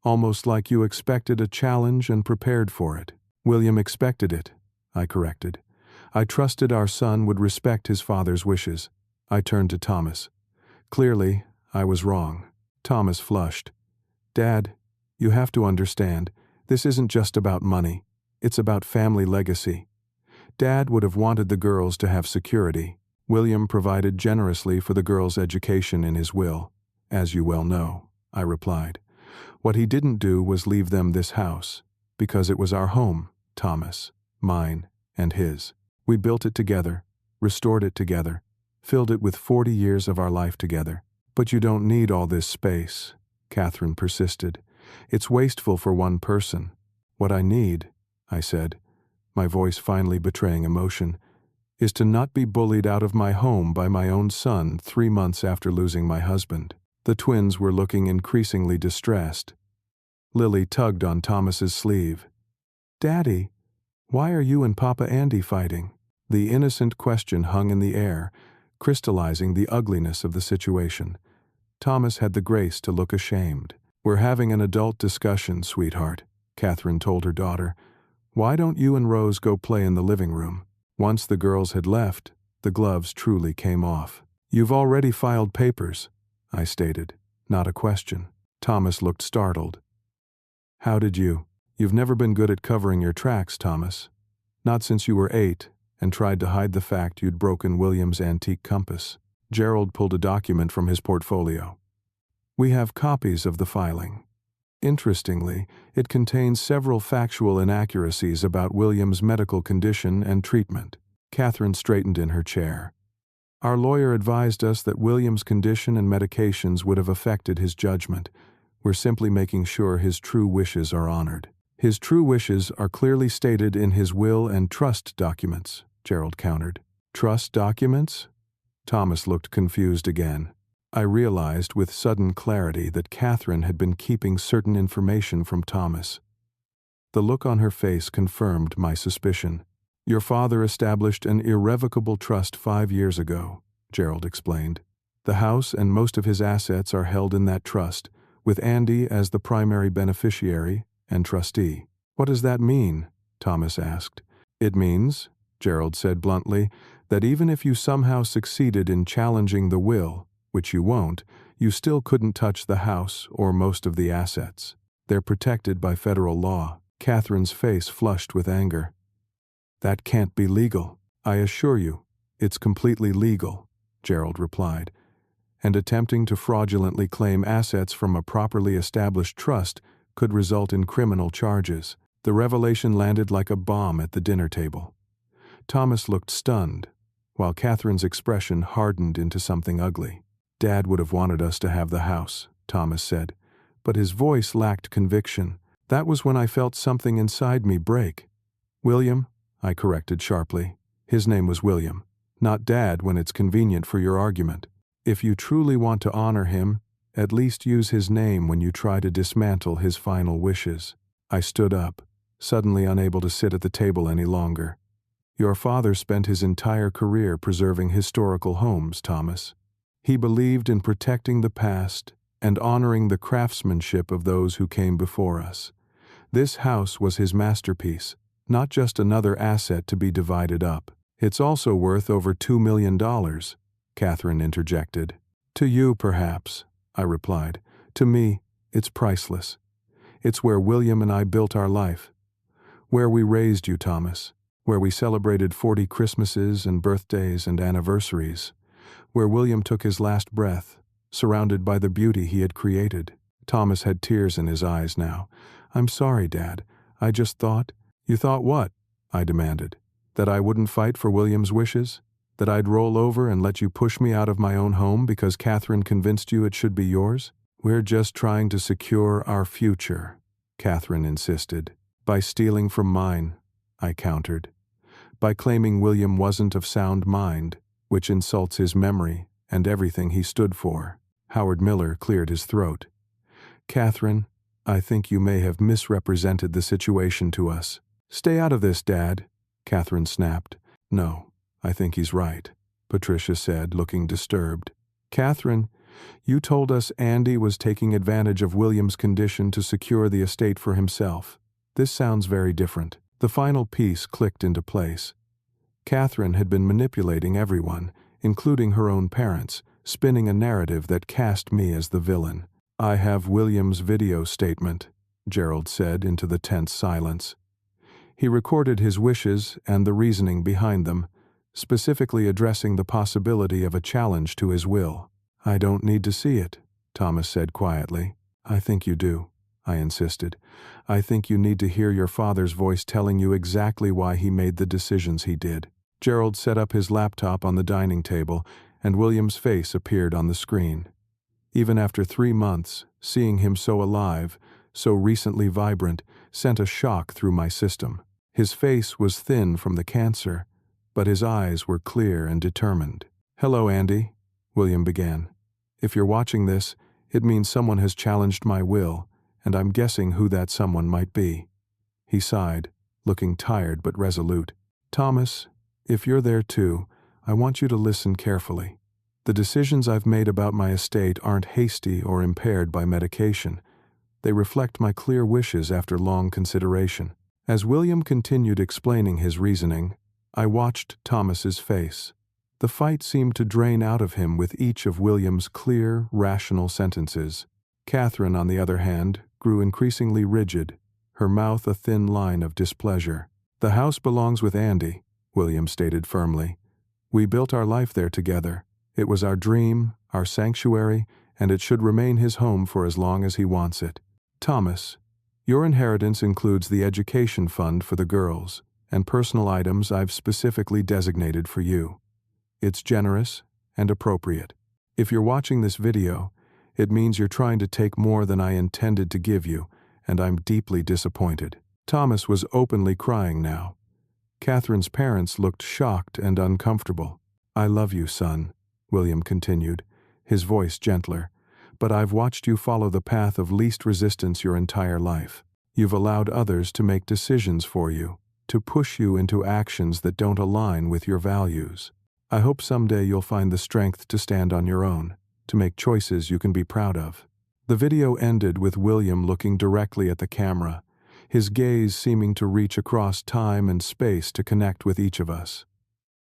almost like you expected a challenge and prepared for it. William expected it, I corrected. I trusted our son would respect his father's wishes. I turned to Thomas. Clearly, I was wrong. Thomas flushed. Dad, you have to understand, this isn't just about money. It's about family legacy. Dad would have wanted the girls to have security. William provided generously for the girls' education in his will, as you well know, I replied. What he didn't do was leave them this house, because it was our home, Thomas, mine, and his. We built it together, restored it together, filled it with 40 years of our life together. But you don't need all this space, Catherine persisted. It's wasteful for one person. What I need, I said, my voice finally betraying emotion, is to not be bullied out of my home by my own son 3 months after losing my husband. The twins were looking increasingly distressed. Lily tugged on Thomas's sleeve. Daddy, why are you and Papa Andy fighting? The innocent question hung in the air, crystallizing the ugliness of the situation. Thomas had the grace to look ashamed. We're having an adult discussion, sweetheart, Catherine told her daughter. Why don't you and Rose go play in the living room? Once the girls had left, the gloves truly came off. You've already filed papers, I stated, not a question. Thomas looked startled. How did you? You've never been good at covering your tracks, Thomas. Not since you were 8 and tried to hide the fact you'd broken William's antique compass. Gerald pulled a document from his portfolio. We have copies of the filing. Interestingly, it contains several factual inaccuracies about William's medical condition and treatment. Catherine straightened in her chair. Our lawyer advised us that William's condition and medications would have affected his judgment. We're simply making sure his true wishes are honored. His true wishes are clearly stated in his will and trust documents, Gerald countered. Trust documents? Thomas looked confused again. I realized with sudden clarity that Catherine had been keeping certain information from Thomas. The look on her face confirmed my suspicion. Your father established an irrevocable trust 5 years ago, Gerald explained. The house and most of his assets are held in that trust, with Andy as the primary beneficiary and trustee. What does that mean? Thomas asked. It means, Gerald said bluntly, that even if you somehow succeeded in challenging the will, which you won't, you still couldn't touch the house or most of the assets. They're protected by federal law. Catherine's face flushed with anger. That can't be legal. I assure you, it's completely legal, Gerald replied. And attempting to fraudulently claim assets from a properly established trust could result in criminal charges. The revelation landed like a bomb at the dinner table. Thomas looked stunned, while Catherine's expression hardened into something ugly. Dad would have wanted us to have the house, Thomas said, but his voice lacked conviction. That was when I felt something inside me break. William, I corrected sharply. His name was William, not Dad when it's convenient for your argument. If you truly want to honor him, at least use his name when you try to dismantle his final wishes. I stood up, suddenly unable to sit at the table any longer. Your father spent his entire career preserving historical homes, Thomas. He believed in protecting the past and honoring the craftsmanship of those who came before us. This house was his masterpiece, not just another asset to be divided up. It's also worth over $2 million, Catherine interjected. To you, perhaps, I replied. To me, it's priceless. It's where William and I built our life. Where we raised you, Thomas. Where we celebrated 40 Christmases and birthdays and anniversaries. Where William took his last breath, surrounded by the beauty he had created. Thomas had tears in his eyes now. I'm sorry, Dad. I just thought. You thought what? I demanded. That I wouldn't fight for William's wishes? That I'd roll over and let you push me out of my own home because Catherine convinced you it should be yours? We're just trying to secure our future, Catherine insisted. By stealing from mine, I countered. By claiming William wasn't of sound mind, which insults his memory and everything he stood for. Howard Miller cleared his throat. Catherine, I think you may have misrepresented the situation to us. Stay out of this, Dad, Catherine snapped. No, I think he's right, Patricia said, looking disturbed. Catherine, You told us Andy was taking advantage of William's condition to secure the estate for himself. This sounds very different." The final piece clicked into place. Catherine had been manipulating everyone, including her own parents, spinning a narrative that cast me as the villain. "I have William's video statement," Gerald said into the tense silence. He recorded his wishes and the reasoning behind them, specifically addressing the possibility of a challenge to his will. "I don't need to see it," Thomas said quietly. "I think you do," I insisted. "I think you need to hear your father's voice telling you exactly why he made the decisions he did." Gerald set up his laptop on the dining table, and William's face appeared on the screen. Even after 3 months, seeing him so alive, so recently vibrant, sent a shock through my system. His face was thin from the cancer, but his eyes were clear and determined. "Hello, Andy," William began. "If you're watching this, it means someone has challenged my will, and I'm guessing who that someone might be." He sighed, looking tired but resolute. "Thomas, if you're there too, I want you to listen carefully. The decisions I've made about my estate aren't hasty or impaired by medication. They reflect my clear wishes after long consideration." As William continued explaining his reasoning, I watched Thomas's face. The fight seemed to drain out of him with each of William's clear, rational sentences. Catherine, on the other hand, grew increasingly rigid, her mouth a thin line of displeasure. "The house belongs with Andy," William stated firmly. "We built our life there together. It was our dream, our sanctuary, and it should remain his home for as long as he wants it. Thomas, your inheritance includes the education fund for the girls, and personal items I've specifically designated for you. It's generous and appropriate. If you're watching this video, it means you're trying to take more than I intended to give you, and I'm deeply disappointed." Thomas was openly crying now. Catherine's parents looked shocked and uncomfortable. "I love you, son," William continued, his voice gentler, "but I've watched you follow the path of least resistance your entire life. You've allowed others to make decisions for you, to push you into actions that don't align with your values. I hope someday you'll find the strength to stand on your own, to make choices you can be proud of." The video ended with William looking directly at the camera, his gaze seeming to reach across time and space to connect with each of us.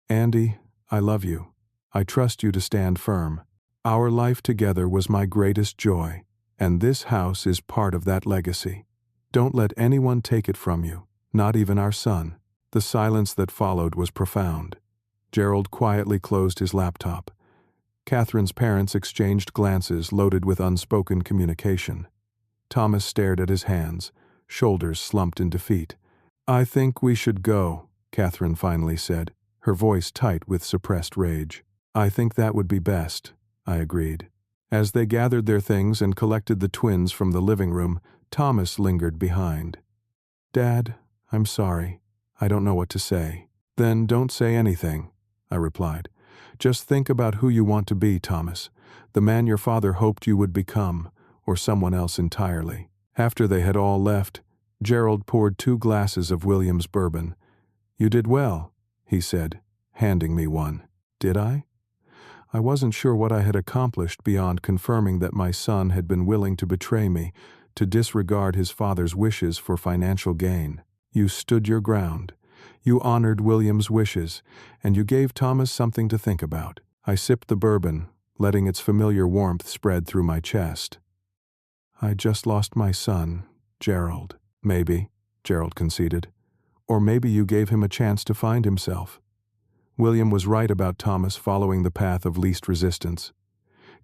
"Andy, I love you. I trust you to stand firm. Our life together was my greatest joy, and this house is part of that legacy. Don't let anyone take it from you, not even our son." The silence that followed was profound. Gerald quietly closed his laptop. Catherine's parents exchanged glances loaded with unspoken communication. Thomas stared at his hands, shoulders slumped in defeat. "I think we should go," Catherine finally said, her voice tight with suppressed rage. "I think that would be best," I agreed. As they gathered their things and collected the twins from the living room, Thomas lingered behind. "Dad, I'm sorry. I don't know what to say." "Then don't say anything," I replied. "Just think about who you want to be, Thomas. The man your father hoped you would become, or someone else entirely." After they had all left, Gerald poured 2 glasses of William's bourbon. "You did well," he said, handing me one. Did I? I wasn't sure what I had accomplished beyond confirming that my son had been willing to betray me, to disregard his father's wishes for financial gain. You stood your ground. You honored William's wishes, and you gave Thomas something to think about. I sipped the bourbon, letting its familiar warmth spread through my chest. "I just lost my son, Gerald." "Maybe," Gerald conceded. "Or maybe you gave him a chance to find himself." William was right about Thomas following the path of least resistance.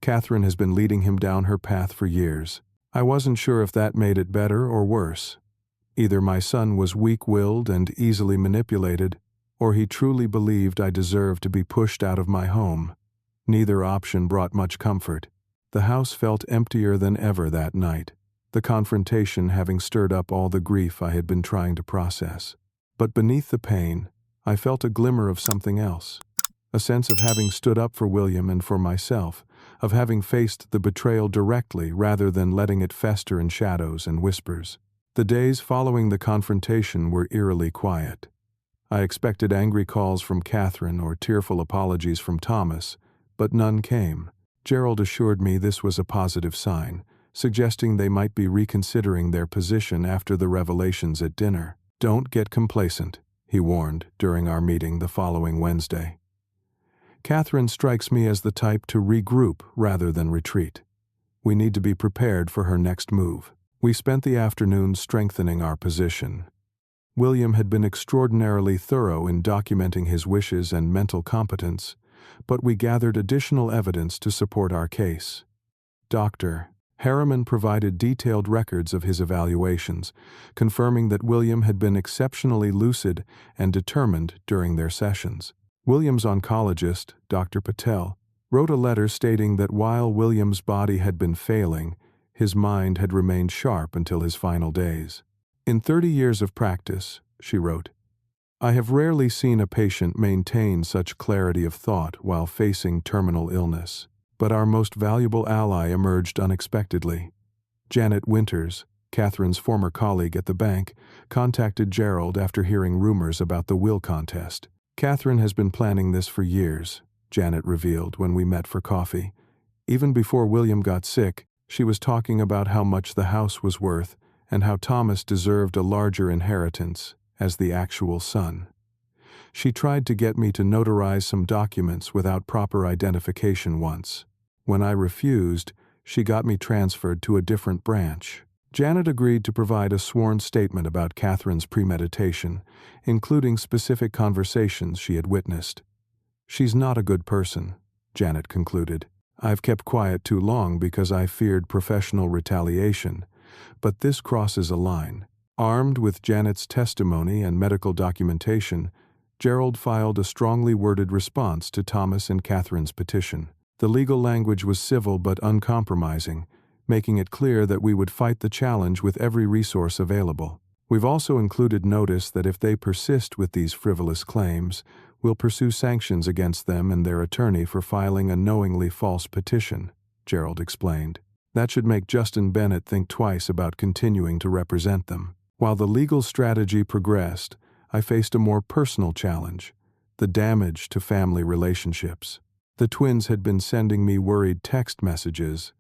Catherine has been leading him down her path for years. I wasn't sure if that made it better or worse. Either my son was weak-willed and easily manipulated, or he truly believed I deserved to be pushed out of my home. Neither option brought much comfort. The house felt emptier than ever that night, the confrontation having stirred up all the grief I had been trying to process. But beneath the pain, I felt a glimmer of something else. A sense of having stood up for William and for myself, of having faced the betrayal directly rather than letting it fester in shadows and whispers. The days following the confrontation were eerily quiet. I expected angry calls from Catherine or tearful apologies from Thomas, but none came. Gerald assured me this was a positive sign, suggesting they might be reconsidering their position after the revelations at dinner. "Don't get complacent," he warned during our meeting the following Wednesday. "Catherine strikes me as the type to regroup rather than retreat. We need to be prepared for her next move." We spent the afternoon strengthening our position. William had been extraordinarily thorough in documenting his wishes and mental competence, but we gathered additional evidence to support our case. Dr. Harriman provided detailed records of his evaluations, confirming that William had been exceptionally lucid and determined during their sessions. William's oncologist, Dr. Patel, wrote a letter stating that while William's body had been failing, his mind had remained sharp until his final days. "In 30 years of practice," she wrote, "I have rarely seen a patient maintain such clarity of thought while facing terminal illness. But our most valuable ally emerged unexpectedly. Janet Winters, Catherine's former colleague at the bank, contacted Gerald after hearing rumors about the will contest. Catherine has been planning this for years," Janet revealed when we met for coffee. "Even before William got sick, she was talking about how much the house was worth and how Thomas deserved a larger inheritance as the actual son. She tried to get me to notarize some documents without proper identification once. When I refused, she got me transferred to a different branch." Janet agreed to provide a sworn statement about Catherine's premeditation, including specific conversations she had witnessed. "She's not a good person," Janet concluded. "I've kept quiet too long because I feared professional retaliation, but this crosses a line." Armed with Janet's testimony and medical documentation, Gerald filed a strongly worded response to Thomas and Catherine's petition. The legal language was civil but uncompromising, making it clear that we would fight the challenge with every resource available. We've also included notice that if they persist with these frivolous claims, we'll pursue sanctions against them and their attorney for filing a knowingly false petition, Gerald explained. That should make Justin Bennett think twice about continuing to represent them. While the legal strategy progressed, I faced a more personal challenge: the damage to family relationships. The twins had been sending me worried text messages,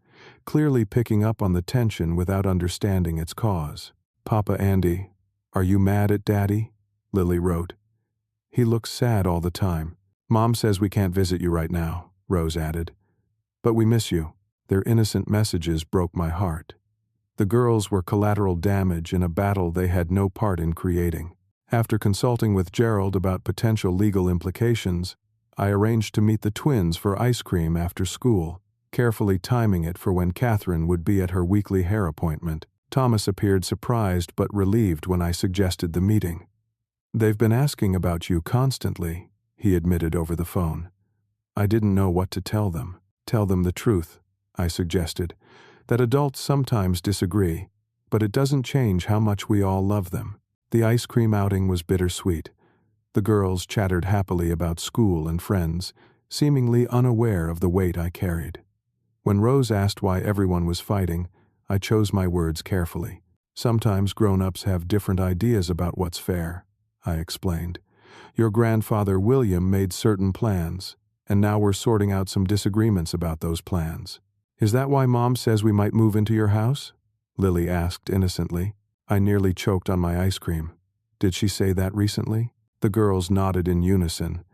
clearly picking up on the tension without understanding its cause. "Papa Andy, are you mad at Daddy?" Lily wrote. "He looks sad all the time. Mom says we can't visit you right now," Rose added. "But we miss you." Their innocent messages broke my heart. The girls were collateral damage in a battle they had no part in creating. After consulting with Gerald about potential legal implications, I arranged to meet the twins for ice cream after school, carefully timing it for when Catherine would be at her weekly hair appointment. Thomas appeared surprised but relieved when I suggested the meeting. "They've been asking about you constantly," he admitted over the phone. I didn't know what to tell them. "Tell them the truth," I suggested, "that adults sometimes disagree, but it doesn't change how much we all love them." The ice cream outing was bittersweet. The girls chattered happily about school and friends, seemingly unaware of the weight I carried. When Rose asked why everyone was fighting, I chose my words carefully. "Sometimes grown-ups have different ideas about what's fair," I explained. "Your grandfather William made certain plans, and now we're sorting out some disagreements about those plans." "Is that why Mom says we might move into your house?" Lily asked innocently. I nearly choked on my ice cream. "Did she say that recently?" The girls nodded in unison.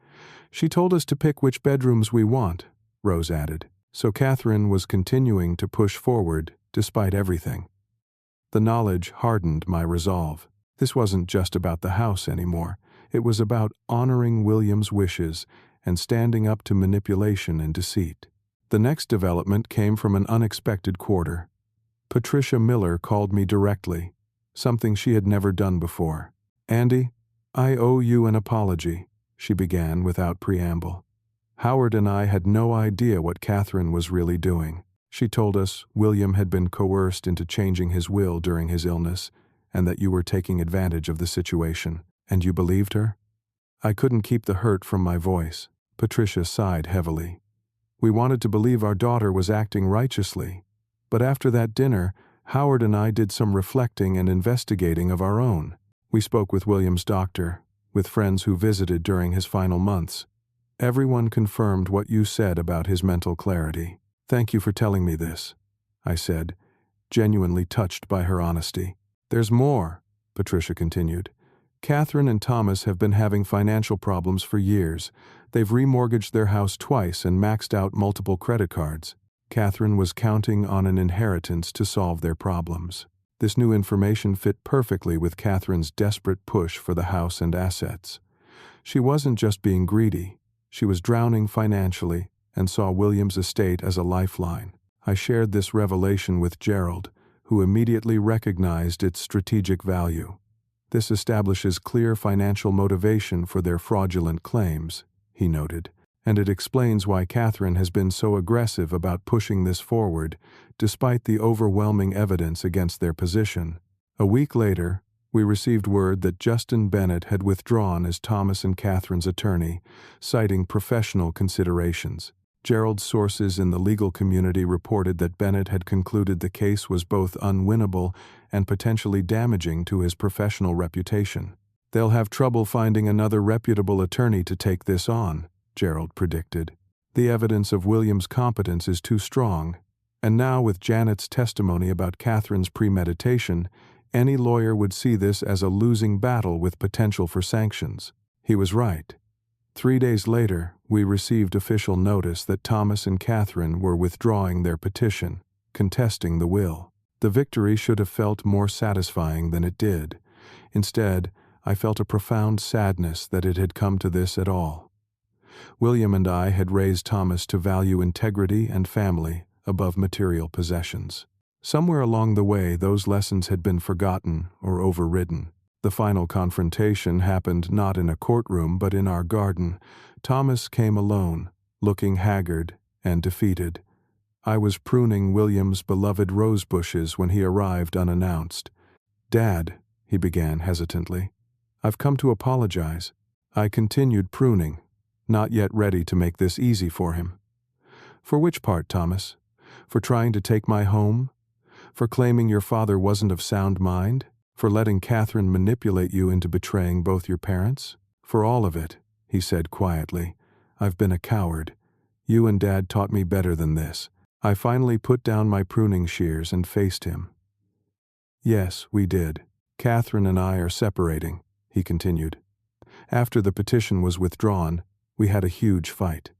"She told us to pick which bedrooms we want," Rose added. So Catherine was continuing to push forward despite everything. The knowledge hardened my resolve. This wasn't just about the house anymore. It was about honoring William's wishes and standing up to manipulation and deceit. The next development came from an unexpected quarter. Patricia Miller called me directly, something she had never done before. "Andy, I owe you an apology," she began without preamble. "Howard and I had no idea what Catherine was really doing. She told us William had been coerced into changing his will during his illness, and that you were taking advantage of the situation. And you believed her?" I couldn't keep the hurt from my voice. Patricia sighed heavily. "We wanted to believe our daughter was acting righteously. But after that dinner, Howard and I did some reflecting and investigating of our own. We spoke with William's doctor, with friends who visited during his final months. Everyone confirmed what you said about his mental clarity. "Thank you for telling me this," I said, genuinely touched by her honesty. "There's more," Patricia continued. "Catherine and Thomas have been having financial problems for years. They've remortgaged their house twice and maxed out multiple credit cards. Catherine was counting on an inheritance to solve their problems." This new information fit perfectly with Catherine's desperate push for the house and assets. She wasn't just being greedy, she was drowning financially and saw William's estate as a lifeline. I shared this revelation with Gerald, who immediately recognized its strategic value. "This establishes clear financial motivation for their fraudulent claims," he noted, "and it explains why Catherine has been so aggressive about pushing this forward, despite the overwhelming evidence against their position." A week later, we received word that Justin Bennett had withdrawn as Thomas and Catherine's attorney, citing professional considerations. Gerald's sources in the legal community reported that Bennett had concluded the case was both unwinnable and potentially damaging to his professional reputation. "They'll have trouble finding another reputable attorney to take this on," Gerald predicted. "The evidence of William's competence is too strong, and now with Janet's testimony about Catherine's premeditation, any lawyer would see this as a losing battle with potential for sanctions." He was right. 3 days later, we received official notice that Thomas and Catherine were withdrawing their petition, contesting the will. The victory should have felt more satisfying than it did. Instead, I felt a profound sadness that it had come to this at all. William and I had raised Thomas to value integrity and family above material possessions. Somewhere along the way, those lessons had been forgotten or overridden. The final confrontation happened not in a courtroom but in our garden. Thomas came alone, looking haggard and defeated. I was pruning William's beloved rose bushes when he arrived unannounced. "Dad," he began hesitantly, "I've come to apologize." I continued pruning, not yet ready to make this easy for him. "For which part, Thomas? For trying to take my home? For claiming your father wasn't of sound mind? For letting Catherine manipulate you into betraying both your parents?" "For all of it," he said quietly. "I've been a coward. You and Dad taught me better than this." I finally put down my pruning shears and faced him. "Yes, we did. Catherine and I are separating," he continued. "After the petition was withdrawn, we had a huge fight.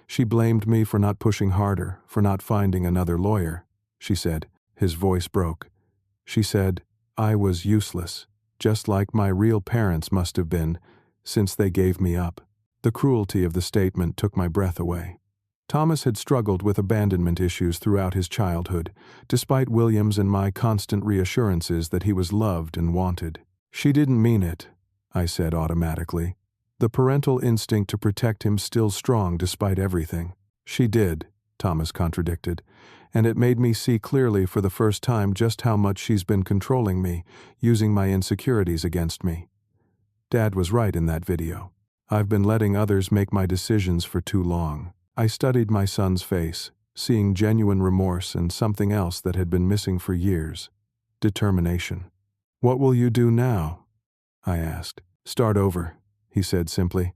She blamed me for not pushing harder, for not finding another lawyer," she said. His voice broke. "She said I was useless, just like my real parents must have been, since they gave me up." The cruelty of the statement took my breath away. Thomas had struggled with abandonment issues throughout his childhood, despite William's and my constant reassurances that he was loved and wanted. "She didn't mean it," I said automatically. The parental instinct to protect him still strong despite everything. "She did," Thomas contradicted, "and it made me see clearly for the first time just how much she's been controlling me, using my insecurities against me. Dad was right in that video. I've been letting others make my decisions for too long." I studied my son's face, seeing genuine remorse and something else that had been missing for years: determination. "What will you do now?" I asked. "Start over," he said simply.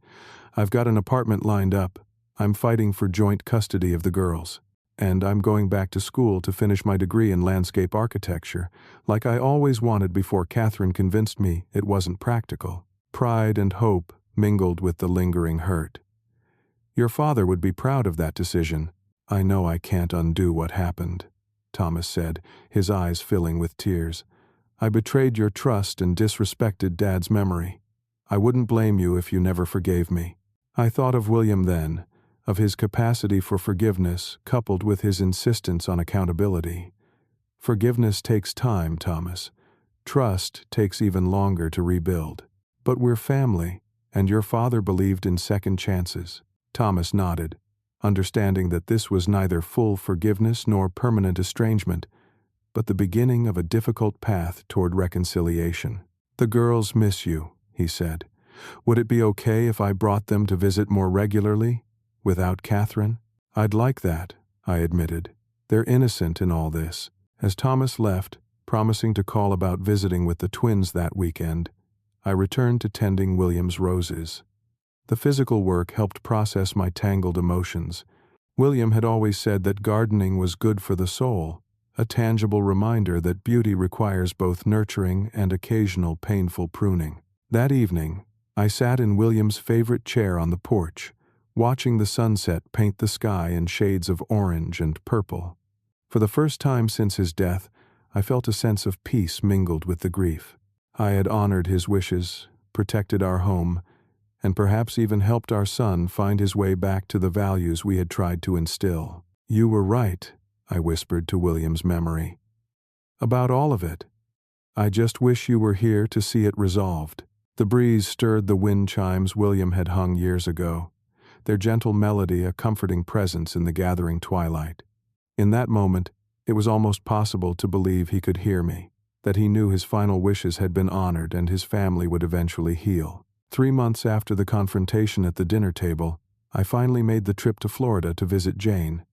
"I've got an apartment lined up. I'm fighting for joint custody of the girls. And I'm going back to school to finish my degree in landscape architecture, like I always wanted before Catherine convinced me it wasn't practical." Pride and hope mingled with the lingering hurt. "Your father would be proud of that decision." "I know I can't undo what happened," Thomas said, his eyes filling with tears. "I betrayed your trust and disrespected Dad's memory. I wouldn't blame you if you never forgave me." I thought of William then, of his capacity for forgiveness coupled with his insistence on accountability. Forgiveness takes time, Thomas. Trust takes even longer to rebuild. But we're family, and your father believed in second chances. Thomas nodded, understanding that this was neither full forgiveness nor permanent estrangement, but the beginning of a difficult path toward reconciliation. "The girls miss you," he said. "Would it be okay if I brought them to visit more regularly, without Catherine?" "I'd like that," I admitted. "They're innocent in all this." As Thomas left, promising to call about visiting with the twins that weekend, I returned to tending William's roses. The physical work helped process my tangled emotions, William had always said that gardening was good for the soul, a tangible reminder that beauty requires both nurturing and occasional painful pruning. That evening, I sat in William's favorite chair on the porch, watching the sunset paint the sky in shades of orange and purple. For the first time since his death, I felt a sense of peace mingled with the grief. I had honored his wishes, protected our home, and perhaps even helped our son find his way back to the values we had tried to instill. "You were right," I whispered to William's memory. "About all of it. I just wish you were here to see it resolved." The breeze stirred the wind chimes William had hung years ago, their gentle melody a comforting presence in the gathering twilight. In that moment, it was almost possible to believe he could hear me, that he knew his final wishes had been honored and his family would eventually heal. 3 months after the confrontation at the dinner table, I finally made the trip to Florida to visit Jane.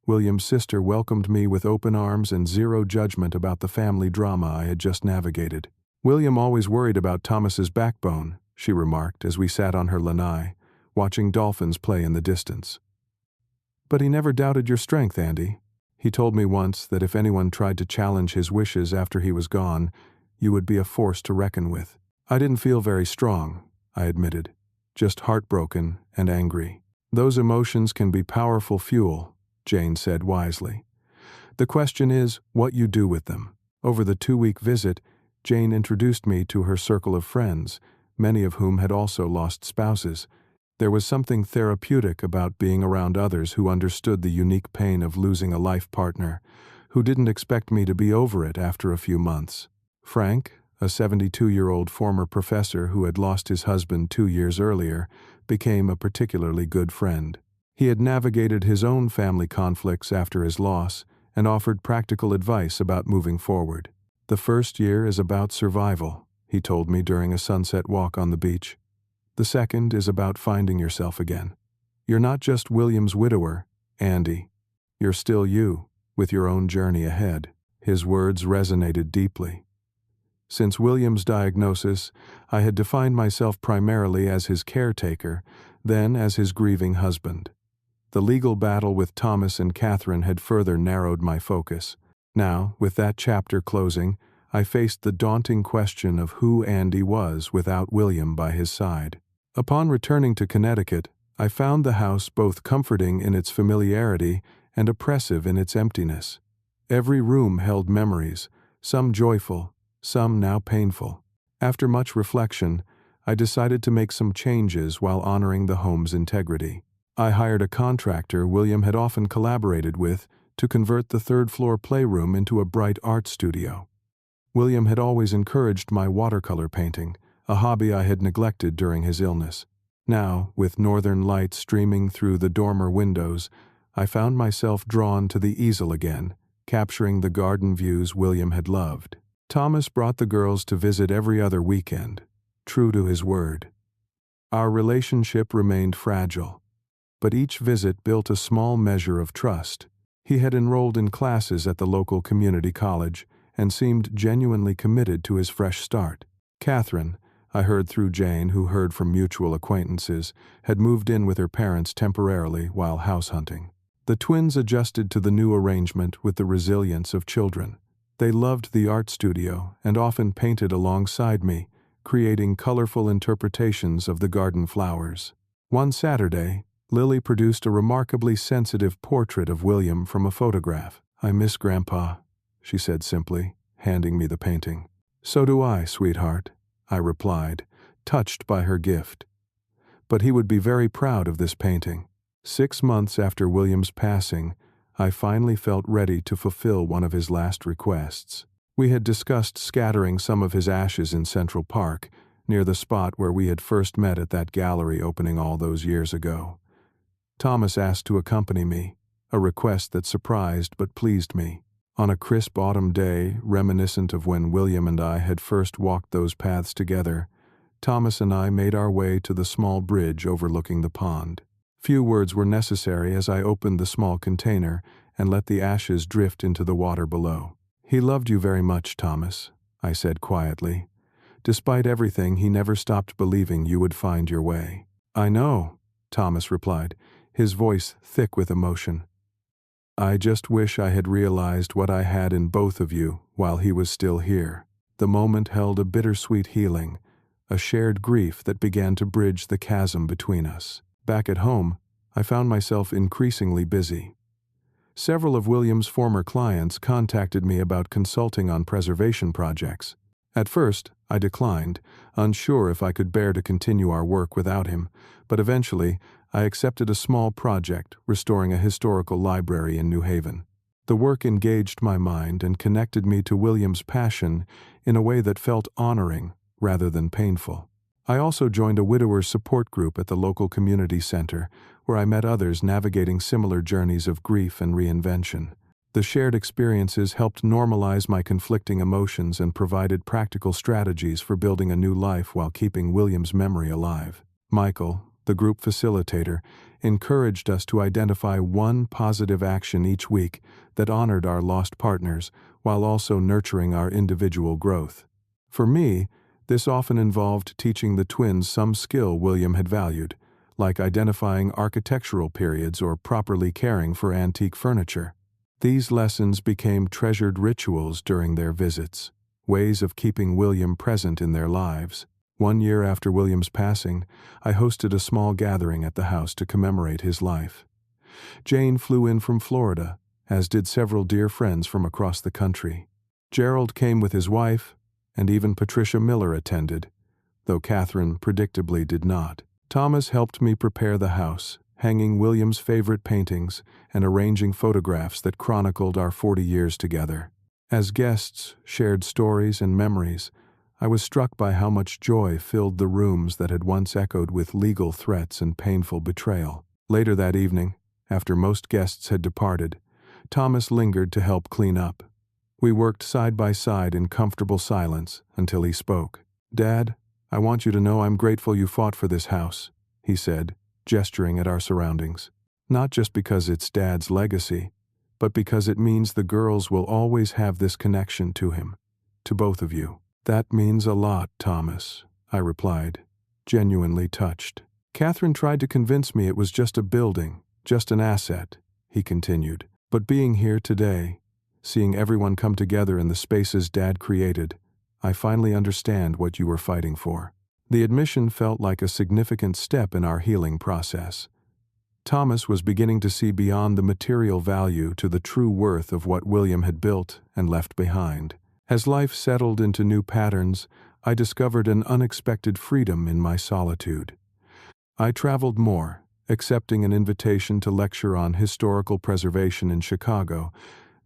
William's sister welcomed me with open arms and zero judgment about the family drama I had just navigated. "William always worried about Thomas's backbone," she remarked as we sat on her lanai, watching dolphins play in the distance. "But he never doubted your strength, Andy. He told me once that if anyone tried to challenge his wishes after he was gone, you would be a force to reckon with." "I didn't feel very strong," I admitted, "just heartbroken and angry." "Those emotions can be powerful fuel," Jane said wisely. "The question is what you do with them." Over the 2-week visit, Jane introduced me to her circle of friends, many of whom had also lost spouses. There was something therapeutic about being around others who understood the unique pain of losing a life partner, who didn't expect me to be over it after a few months. Frank, a 72-year-old former professor who had lost his husband 2 years earlier, became a particularly good friend. He had navigated his own family conflicts after his loss and offered practical advice about moving forward. "The first year is about survival," he told me during a sunset walk on the beach. "The second is about finding yourself again. You're not just William's widower, Andy. You're still you, with your own journey ahead." His words resonated deeply. Since William's diagnosis, I had defined myself primarily as his caretaker, then as his grieving husband. The legal battle with Thomas and Catherine had further narrowed my focus. Now, with that chapter closing, I faced the daunting question of who Andy was without William by his side. Upon returning to Connecticut, I found the house both comforting in its familiarity and oppressive in its emptiness. Every room held memories, some joyful, some now painful. After much reflection, I decided to make some changes while honoring the home's integrity. I hired a contractor William had often collaborated with to convert the third-floor playroom into a bright art studio. William had always encouraged my watercolor painting, a hobby I had neglected during his illness. Now, with northern lights streaming through the dormer windows, I found myself drawn to the easel again, capturing the garden views William had loved. Thomas brought the girls to visit every other weekend, true to his word. Our relationship remained fragile, but each visit built a small measure of trust. He had enrolled in classes at the local community college and seemed genuinely committed to his fresh start. Catherine, I heard through Jane, who heard from mutual acquaintances, had moved in with her parents temporarily while house hunting. The twins adjusted to the new arrangement with the resilience of children. They loved the art studio and often painted alongside me, creating colorful interpretations of the garden flowers. One Saturday, Lily produced a remarkably sensitive portrait of William from a photograph. "I miss Grandpa," she said simply, handing me the painting. "So do I, sweetheart," I replied, touched by her gift. "But he would be very proud of this painting." 6 months after William's passing, I finally felt ready to fulfill one of his last requests. We had discussed scattering some of his ashes in Central Park, near the spot where we had first met at that gallery opening all those years ago. Thomas asked to accompany me, a request that surprised but pleased me. On a crisp autumn day, reminiscent of when William and I had first walked those paths together, Thomas and I made our way to the small bridge overlooking the pond. Few words were necessary as I opened the small container and let the ashes drift into the water below. "He loved you very much, Thomas," I said quietly. "Despite everything, he never stopped believing you would find your way." "I know," Thomas replied. his voice thick with emotion. "I just wish I had realized what I had in both of you while he was still here." The moment held a bittersweet healing, a shared grief that began to bridge the chasm between us. Back at home, I found myself increasingly busy. Several of William's former clients contacted me about consulting on preservation projects. At first, I declined, unsure if I could bear to continue our work without him, but eventually, I accepted a small project restoring a historical library in New Haven. The work engaged my mind and connected me to William's passion in a way that felt honoring rather than painful. I also joined a widower's support group at the local community center, where I met others navigating similar journeys of grief and reinvention. The shared experiences helped normalize my conflicting emotions and provided practical strategies for building a new life while keeping William's memory alive. Michael, the group facilitator, encouraged us to identify one positive action each week that honored our lost partners while also nurturing our individual growth. For me, this often involved teaching the twins some skill William had valued, like identifying architectural periods or properly caring for antique furniture. These lessons became treasured rituals during their visits, ways of keeping William present in their lives. 1 year after William's passing, I hosted a small gathering at the house to commemorate his life. Jane flew in from Florida, as did several dear friends from across the country. Gerald came with his wife, and even Patricia Miller attended, though Catherine predictably did not. Thomas helped me prepare the house, hanging William's favorite paintings and arranging photographs that chronicled our 40 years together. As guests shared stories and memories, I was struck by how much joy filled the rooms that had once echoed with legal threats and painful betrayal. Later that evening, after most guests had departed, Thomas lingered to help clean up. We worked side by side in comfortable silence until he spoke. "Dad, I want you to know I'm grateful you fought for this house," he said, gesturing at our surroundings. "Not just because it's Dad's legacy, but because it means the girls will always have this connection to him, to both of you." "That means a lot, Thomas," I replied, genuinely touched. "Catherine tried to convince me it was just a building, just an asset," he continued. "But being here today, seeing everyone come together in the spaces Dad created, I finally understand what you were fighting for." The admission felt like a significant step in our healing process. Thomas was beginning to see beyond the material value to the true worth of what William had built and left behind. As life settled into new patterns, I discovered an unexpected freedom in my solitude. I traveled more, accepting an invitation to lecture on historical preservation in Chicago,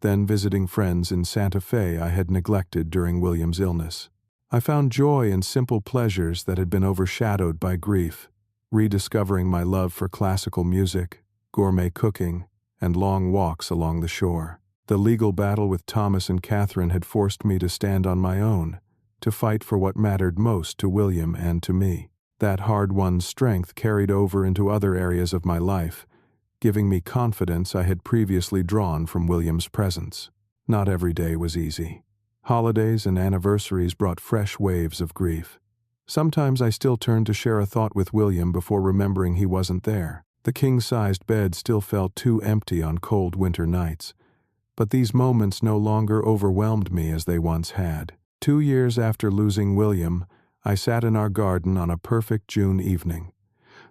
then visiting friends in Santa Fe I had neglected during William's illness. I found joy in simple pleasures that had been overshadowed by grief, rediscovering my love for classical music, gourmet cooking, and long walks along the shore. The legal battle with Thomas and Catherine had forced me to stand on my own, to fight for what mattered most to William and to me. That hard-won strength carried over into other areas of my life, giving me confidence I had previously drawn from William's presence. Not every day was easy. Holidays and anniversaries brought fresh waves of grief. Sometimes I still turned to share a thought with William before remembering he wasn't there. The king-sized bed still felt too empty on cold winter nights. But these moments no longer overwhelmed me as they once had. 2 years after losing William, I sat in our garden on a perfect June evening.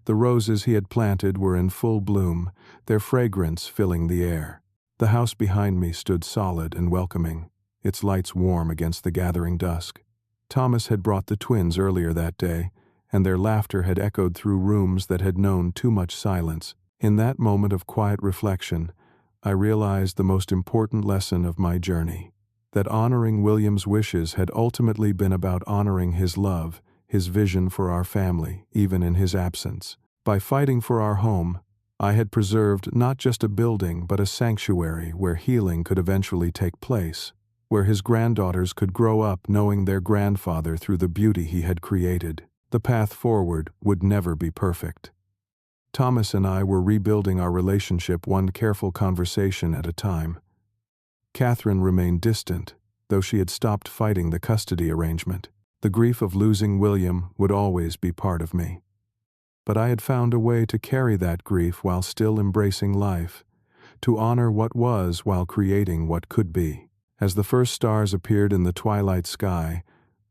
The roses he had planted were in full bloom, their fragrance filling the air. The house behind me stood solid and welcoming, its lights warm against the gathering dusk. Thomas had brought the twins earlier that day, and their laughter had echoed through rooms that had known too much silence. In that moment of quiet reflection, I realized the most important lesson of my journey, that honoring William's wishes had ultimately been about honoring his love, his vision for our family, even in his absence. By fighting for our home, I had preserved not just a building but a sanctuary where healing could eventually take place, where his granddaughters could grow up knowing their grandfather through the beauty he had created. The path forward would never be perfect. Thomas and I were rebuilding our relationship one careful conversation at a time. Catherine remained distant, though she had stopped fighting the custody arrangement. The grief of losing William would always be part of me. but I had found a way to carry that grief while still embracing life, to honor what was while creating what could be. As the first stars appeared in the twilight sky,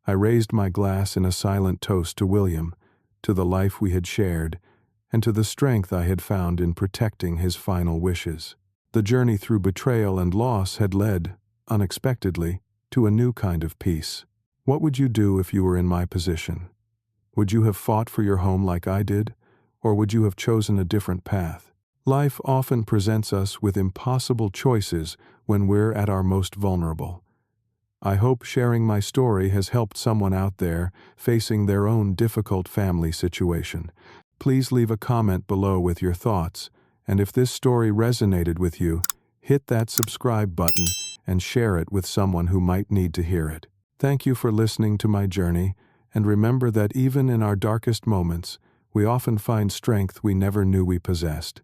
I raised my glass in a silent toast to William, to the life we had shared, and to the strength I had found in protecting his final wishes. The journey through betrayal and loss had led, unexpectedly, to a new kind of peace. What would you do if you were in my position? Would you have fought for your home like I did, or would you have chosen a different path? Life often presents us with impossible choices when we're at our most vulnerable. I hope sharing my story has helped someone out there facing their own difficult family situation. Please leave a comment below with your thoughts, and if this story resonated with you, hit that subscribe button and share it with someone who might need to hear it. Thank you for listening to my journey, and remember that even in our darkest moments, we often find strength we never knew we possessed.